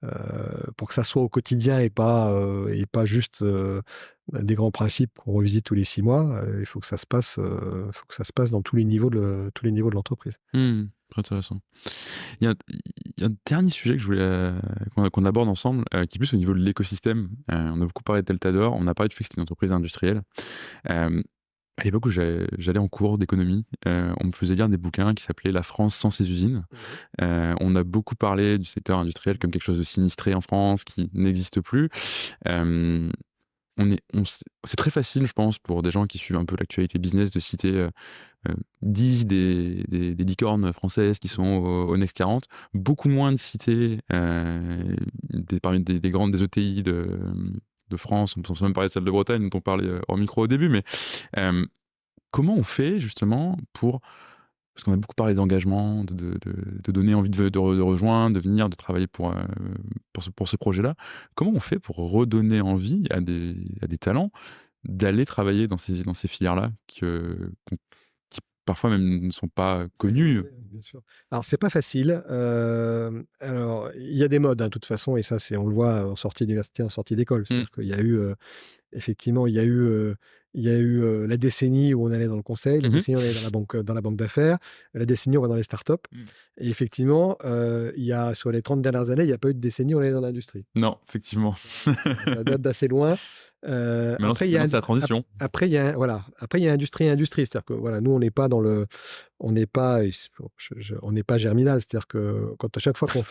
Speaker 2: que ça soit au quotidien et pas juste des grands principes qu'on revisite tous les 6 mois. Il faut que ça se passe dans tous les niveaux de l'entreprise.
Speaker 1: Mmh. Très intéressant. Il y a un dernier sujet que je voulais qu'on aborde ensemble, qui est plus au niveau de l'écosystème. On a beaucoup parlé de Deltador, on a parlé du fait que c'était une entreprise industrielle. Euh, à l'époque où j'allais en cours d'économie, on me faisait lire des bouquins qui s'appelaient La France sans ses usines. On a beaucoup parlé du secteur industriel comme quelque chose de sinistré en France, qui n'existe plus. Euh, c'est très facile, je pense, pour des gens qui suivent un peu l'actualité business de citer 10 des licornes françaises qui sont au Next 40, beaucoup moins de citer parmi des grandes des ETI de France, on peut même parler de celle de Bretagne dont on parlait hors micro au début, mais euh, comment on fait justement pour, parce qu'on a beaucoup parlé d'engagement, de donner envie de rejoindre, de venir, de travailler pour ce projet-là, comment on fait pour redonner envie à des talents d'aller travailler dans ces filières-là qui parfois même ne sont pas connues.
Speaker 2: Oui, bien sûr. Alors, c'est pas facile. Alors, il y a des modes, hein, de toute façon, et ça, on le voit en sortie d'université, en sortie d'école.
Speaker 1: Mm.
Speaker 2: C'est-à-dire qu'il y a eu, effectivement, il y a eu la décennie où on allait dans le conseil, la
Speaker 1: Mhm.
Speaker 2: décennie où on allait dans la banque d'affaires, la décennie où on va dans les startups.
Speaker 1: Mm.
Speaker 2: Et effectivement, sur les 30 dernières années, il n'y a pas eu de décennie où on allait dans l'industrie.
Speaker 1: Non, effectivement.
Speaker 2: Ça date d'assez loin. Après,
Speaker 1: Maintenant, c'est la transition.
Speaker 2: voilà. Après, il y a industrie et industrie. C'est-à-dire que voilà, nous, on n'est pas dans le, on n'est pas, on n'est pas Germinal. C'est-à-dire que quand à chaque fois qu'on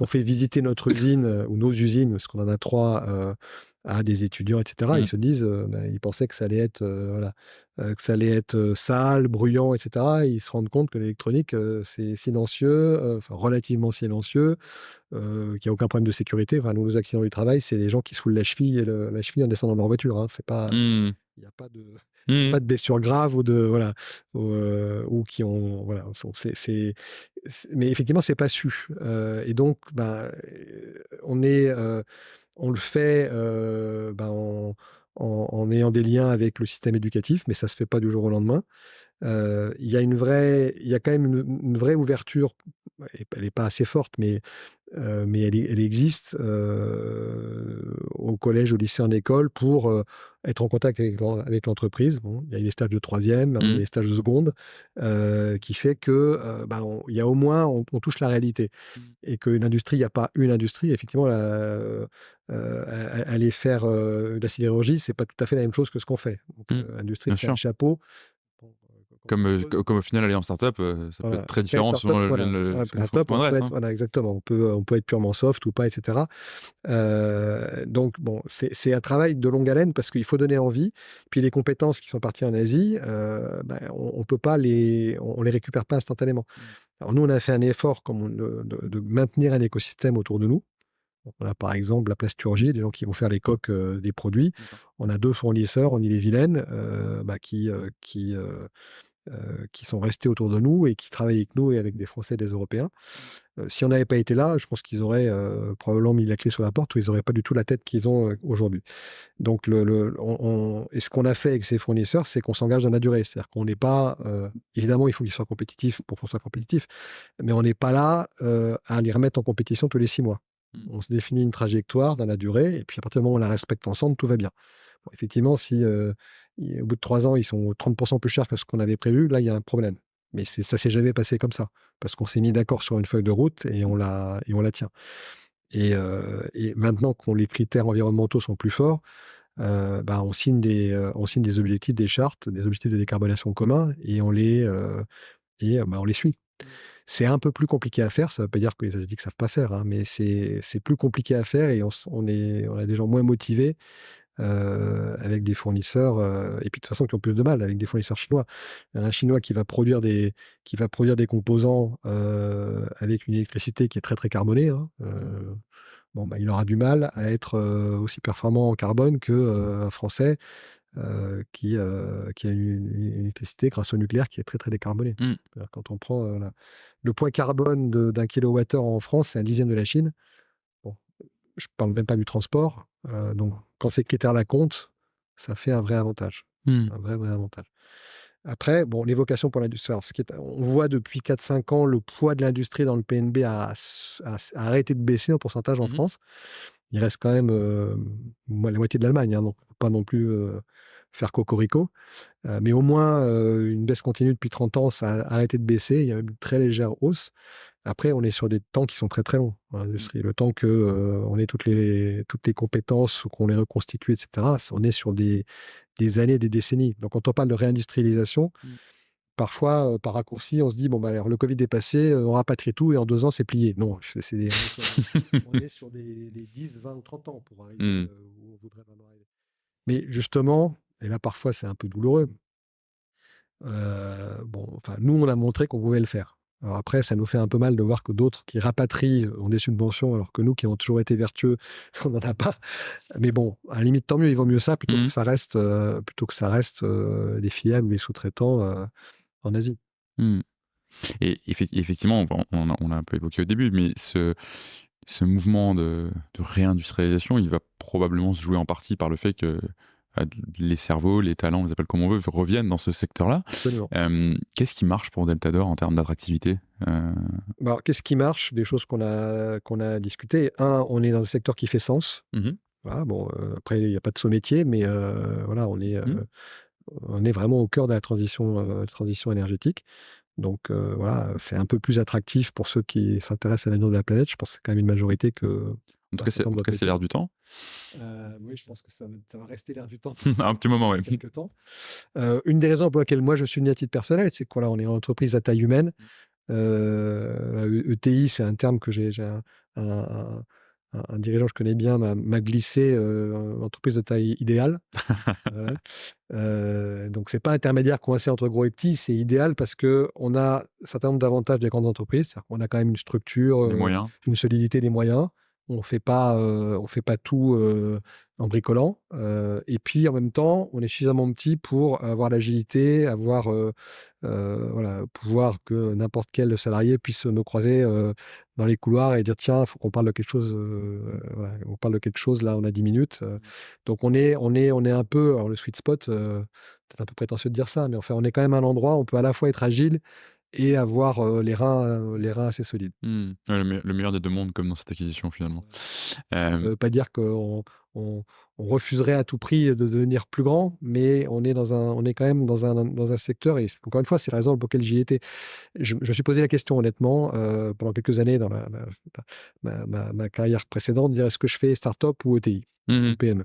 Speaker 2: fait visiter notre usine ou nos usines, parce qu'on en a 3 à des étudiants, etc.,
Speaker 1: Mm.
Speaker 2: ils se disent, ils pensaient que ça allait être, voilà, que ça allait être sale, bruyant, etc. Et ils se rendent compte que l'électronique, c'est silencieux, enfin relativement silencieux, qu'il n'y a aucun problème de sécurité. Enfin, nous, nos accidents du travail, c'est les gens qui se foulent la cheville en descendant de leur voiture. Hein. C'est pas,
Speaker 1: Mm.
Speaker 2: il n'y a pas de, il y a
Speaker 1: Mm.
Speaker 2: pas de blessures graves ou de voilà, ou qui ont voilà. Mais effectivement, c'est pas su. Et donc, ben, on le fait ben, en ayant des liens avec le système éducatif, mais ça se fait pas du jour au lendemain. Il y a quand même une vraie ouverture. Elle n'est pas assez forte, mais elle existe au collège, au lycée, en école pour être en contact avec l'entreprise. Bon, il y a les stages de troisième, maintenant il y a
Speaker 1: Mm.
Speaker 2: les stages de seconde, qui fait que bah, il y a au moins, on touche la réalité.
Speaker 1: Mm.
Speaker 2: Et qu'une industrie, il n'y a pas une industrie. Effectivement, aller faire de la sidérurgie, c'est pas tout à fait la même chose que ce qu'on fait. Donc,
Speaker 1: Mm.
Speaker 2: industrie,
Speaker 1: Bien
Speaker 2: c'est un
Speaker 1: sûr.
Speaker 2: chapeau. Bon, quand
Speaker 1: Comme au final, aller en start-up, ça peut être
Speaker 2: voilà.
Speaker 1: très
Speaker 2: Après,
Speaker 1: différent selon
Speaker 2: startup, voilà. Ouais,
Speaker 1: ce qu'on
Speaker 2: startup, on peut
Speaker 1: adresse.
Speaker 2: être,
Speaker 1: Hein.
Speaker 2: voilà, exactement. On peut être purement soft ou pas, etc. Donc, bon, c'est un travail de longue haleine parce qu'il faut donner envie. Puis les compétences qui sont parties en Asie, ben, on peut pas on les récupère pas instantanément.
Speaker 1: Mm.
Speaker 2: Alors, nous, on a fait un effort de maintenir un écosystème autour de nous. Donc, on a par exemple la plasturgie, des gens qui vont faire les coques des produits.
Speaker 1: D'accord.
Speaker 2: On a 2 fournisseurs en Ille-et-Vilaine bah, qui sont restés autour de nous et qui travaillent avec nous et avec des Français et des Européens. Si on n'avait pas été là, je pense qu'ils auraient probablement mis la clé sur la porte ou ils n'auraient pas du tout la tête qu'ils ont aujourd'hui. Donc, et ce qu'on a fait avec ces fournisseurs, c'est qu'on s'engage dans la durée. C'est-à-dire qu'on n'est pas, évidemment, il faut qu'ils soient compétitifs pour qu'on soit compétitif, mais on n'est pas là à les remettre en compétition tous les 6 mois.
Speaker 1: Mm.
Speaker 2: On se définit une trajectoire dans la durée, et puis à partir du moment où on la respecte ensemble, tout va bien. Bon, effectivement, si au bout de 3 ans, ils sont 30% plus chers que ce qu'on avait prévu, là, il y a un problème. Mais ça s'est jamais passé comme ça, parce qu'on s'est mis d'accord sur une feuille de route et on la tient. Et maintenant que les critères environnementaux sont plus forts, bah, on signe des objectifs, des chartes, des objectifs de décarbonation communs et bah, on les suit. C'est un peu plus compliqué à faire, ça ne veut pas dire que les Asiatiques ne savent pas faire, hein, mais c'est plus compliqué à faire et on a des gens moins motivés avec des fournisseurs, et puis de toute façon qui ont plus de mal avec des fournisseurs chinois. Un Chinois qui va produire des composants avec une électricité qui est très très carbonée, hein, bon, bah, il aura du mal à être aussi performant en carbone qu'un Français qui a une électricité grâce au nucléaire qui est très, très décarbonée.
Speaker 1: Mmh.
Speaker 2: C'est-à-dire quand on prend le poids carbone d'un kilowattheure en France, c'est un dixième de la Chine. Bon, je ne parle même pas du transport. Donc, quand ces critères-là comptent, ça fait un vrai avantage.
Speaker 1: Mmh.
Speaker 2: Un vrai, vrai avantage. Après, bon, l'évocation pour l'industrie. Alors, on voit depuis 4-5 ans le poids de l'industrie dans le PNB a arrêté de baisser en pourcentage en
Speaker 1: Mmh.
Speaker 2: France. Il reste quand même la moitié de l'Allemagne, hein, donc on peut pas non plus faire cocorico. Mais au moins, une baisse continue depuis 30 ans, ça a arrêté de baisser. Il y a même une très légère hausse. Après, on est sur des temps qui sont très très longs dans l'industrie. Le temps que on ait toutes les compétences ou qu'on les reconstitue, etc., on est sur des années, des décennies. Donc, quand on parle de réindustrialisation,
Speaker 1: Mmh.
Speaker 2: parfois, par raccourci, on se dit, bon, bah, alors, le Covid est passé, on rapatrie tout et en 2 ans, c'est plié. Non, on est sur des 10, 20 ou 30 ans pour arriver
Speaker 1: Mmh.
Speaker 2: où on voudrait vraiment arriver. Mais justement, et là, parfois, c'est un peu douloureux. Bon, enfin, nous, on a montré qu'on pouvait le faire. Alors après, ça nous fait un peu mal de voir que d'autres qui rapatrient ont des subventions, alors que nous, qui avons toujours été vertueux, on n'en a pas. Mais bon, à la limite, tant mieux, il vaut mieux ça plutôt
Speaker 1: Mmh.
Speaker 2: que ça reste, des filiales ou des sous-traitants en Asie.
Speaker 1: Mmh. Et effectivement, on l'a un peu évoqué au début, mais ce mouvement de réindustrialisation, il va probablement se jouer en partie par le fait que les cerveaux, les talents, on les appelle comme on veut, reviennent dans ce secteur-là.
Speaker 2: Absolument.
Speaker 1: Qu'est-ce qui marche pour Deltador en termes d'attractivité?
Speaker 2: Bah, alors, qu'est-ce qui marche? Des choses qu'on a discutées. Un, on est dans un secteur qui fait sens.
Speaker 1: Mmh.
Speaker 2: Voilà, bon, après, il n'y a pas de saut métier, mais voilà,
Speaker 1: Mmh.
Speaker 2: on est vraiment au cœur de la transition énergétique. Donc voilà, c'est un peu plus attractif pour ceux qui s'intéressent à l'avenir de la planète. Je pense que c'est quand même une majorité que
Speaker 1: En tout
Speaker 2: un
Speaker 1: cas,
Speaker 2: certain
Speaker 1: en
Speaker 2: nombre
Speaker 1: tout cas,
Speaker 2: d'autres
Speaker 1: c'est
Speaker 2: métiers.
Speaker 1: l'air du temps.
Speaker 2: Oui, je pense que ça va rester l'air du temps
Speaker 1: Un petit moment, ouais.
Speaker 2: quelques temps. Une des raisons pour lesquelles moi je suis venu à titre personnel, c'est qu'on on est une entreprise à taille humaine. ETI, c'est un terme que j'ai un, un dirigeant que je connais bien m'a glissé entreprise de taille idéale. Voilà. Donc, c'est pas intermédiaire coincé entre gros et petits, c'est idéal parce qu'on a un certain nombre d'avantages des grandes entreprises. C'est-à-dire qu'on a quand même une structure,
Speaker 1: Les moyens.
Speaker 2: une solidité des moyens. On fait pas tout en bricolant. Et puis, en même temps, on est suffisamment petit pour avoir l'agilité, avoir voilà, pouvoir que n'importe quel salarié puisse nous croiser dans les couloirs et dire tiens, il faut qu'on parle de quelque chose. Voilà, on parle de quelque chose là, on a 10 minutes. Donc on est un peu, alors le sweet spot, peut-être un peu prétentieux de dire ça, mais enfin on est quand même à un endroit où on peut à la fois être agile et avoir les reins assez solides.
Speaker 1: Ouais, le meilleur des deux mondes, comme dans cette acquisition, finalement.
Speaker 2: Ça ne
Speaker 1: Euh,
Speaker 2: veut pas dire qu'on refuserait à tout prix de devenir plus grand, mais on est quand même dans un secteur, et encore une fois, c'est la raison pour laquelle j'y étais. Je me suis posé la question honnêtement pendant quelques années dans ma carrière précédente, de dire est-ce que je fais start-up ou ETI ou
Speaker 1: mhm.
Speaker 2: PME.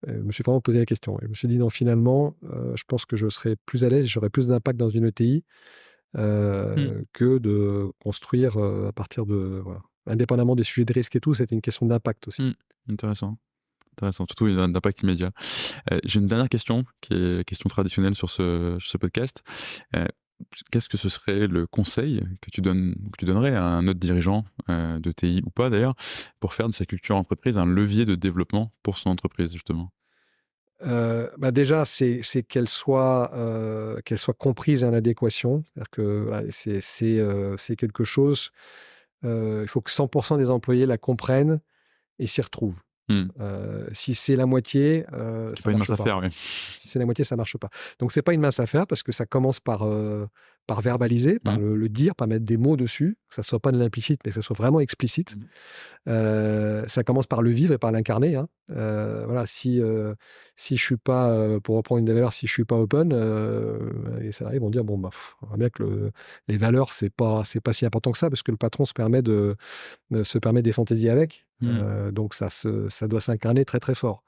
Speaker 2: Je me suis vraiment posé la question. Et je me suis dit non, finalement, je pense que je serais plus à l'aise, j'aurais plus d'impact dans une ETI
Speaker 1: Mm.
Speaker 2: que de construire à partir de. Voilà. Indépendamment des sujets de risque et tout, c'était une question d'impact aussi.
Speaker 1: Mm. Intéressant. Intéressant, surtout d'impact immédiat. J'ai une dernière question, qui est la question traditionnelle sur ce podcast. Euh, Qu'est-ce que ce serait le conseil que tu donnerais à un autre dirigeant de TI ou pas d'ailleurs, pour faire de sa culture entreprise un levier de développement pour son entreprise, justement?
Speaker 2: Bah déjà, c'est qu'elle soit comprise et en adéquation. C'est-à-dire que voilà, c'est quelque chose. Il faut que 100% des employés la comprennent et s'y retrouvent.
Speaker 1: Hmm.
Speaker 2: Si c'est la moitié,
Speaker 1: Ce qui n'est
Speaker 2: ça
Speaker 1: pas une
Speaker 2: marche
Speaker 1: mince
Speaker 2: pas.
Speaker 1: affaire, oui.
Speaker 2: Si c'est la moitié, ça marche pas. Donc c'est pas une mince affaire parce que ça commence par verbaliser, par
Speaker 1: Hmm.
Speaker 2: le dire, par mettre des mots dessus, que ça soit pas de l'implicite, mais que ça soit vraiment explicite.
Speaker 1: Mhm.
Speaker 2: Ça commence par le vivre et par l'incarner, hein. Voilà, si je suis pas, pour reprendre une des valeurs, si je suis pas open, les salariés vont dire bon bah, on voit bien que les valeurs c'est pas si important que ça parce que le patron se permet des fantaisies avec.
Speaker 1: Hmm.
Speaker 2: Donc ça doit s'incarner très très fort.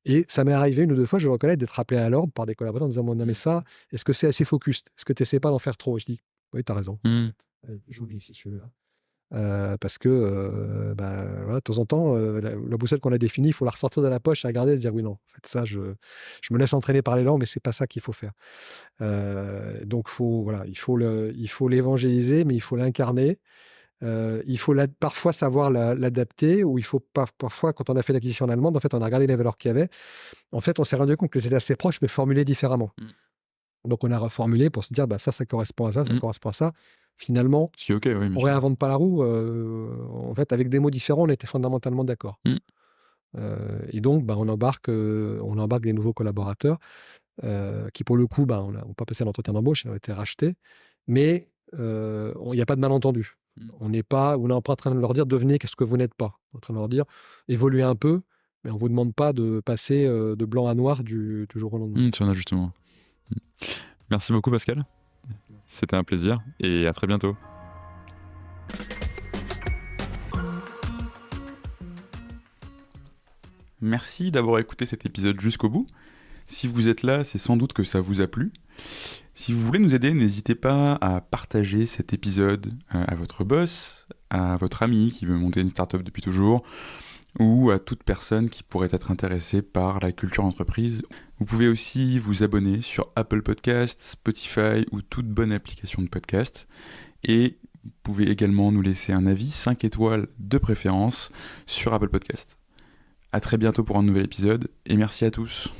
Speaker 2: Et ça m'est arrivé une ou deux fois, je le reconnais, d'être appelé à l'ordre par des collaborateurs en disant bon, non mais
Speaker 1: Hmm.
Speaker 2: ça, est-ce que c'est assez focus? Est-ce que tu essaies pas d'en faire trop? Je dis oui, tu as raison. En
Speaker 1: Hmm.
Speaker 2: fait. J'oublie si tu veux. Parce que bah, voilà, de temps en temps, la boussole qu'on a définie, il faut la ressortir de la poche et regarder et se dire oui, non, en fait, ça, je me laisse entraîner par l'élan, mais c'est pas ça qu'il faut faire. Donc, voilà, il faut l'évangéliser, mais il faut l'incarner. Il faut parfois savoir l'adapter, ou il faut parfois, quand on a fait l'acquisition en allemande, en fait, on a regardé les valeurs qu'il y avait. En fait, on s'est rendu compte qu'elles étaient assez proches, mais formulées différemment. Donc, on a reformulé pour se dire, bah, ça correspond à ça, ça correspond à ça. Finalement,
Speaker 1: Ce qui est OK, oui,
Speaker 2: on réinvente pas la roue. En fait, avec des mots différents, on était fondamentalement d'accord. Et donc, bah, on embarque des nouveaux collaborateurs qui, pour le coup, bah, on n'a pas passé l'entretien d'embauche, ils ont été rachetés. Mais il n'y a pas de malentendu. On n'est pas en train de leur dire devenez qu'est-ce que vous n'êtes pas. On est en train de leur dire évoluez un peu, mais on ne vous demande pas de passer de blanc à noir du jour au lendemain.
Speaker 1: C'est un ajustement. Merci beaucoup, Pascal. C'était un plaisir et à très bientôt. Merci d'avoir écouté cet épisode jusqu'au bout. Si vous êtes là, c'est sans doute que ça vous a plu. Si vous voulez nous aider, n'hésitez pas à partager cet épisode à votre boss, à votre ami qui veut monter une startup depuis toujours, ou à toute personne qui pourrait être intéressée par la culture d'entreprise. Vous pouvez aussi vous abonner sur Apple Podcasts, Spotify ou toute bonne application de podcast. Et vous pouvez également nous laisser un avis 5 étoiles de préférence sur Apple Podcasts. À très bientôt pour un nouvel épisode et merci à tous.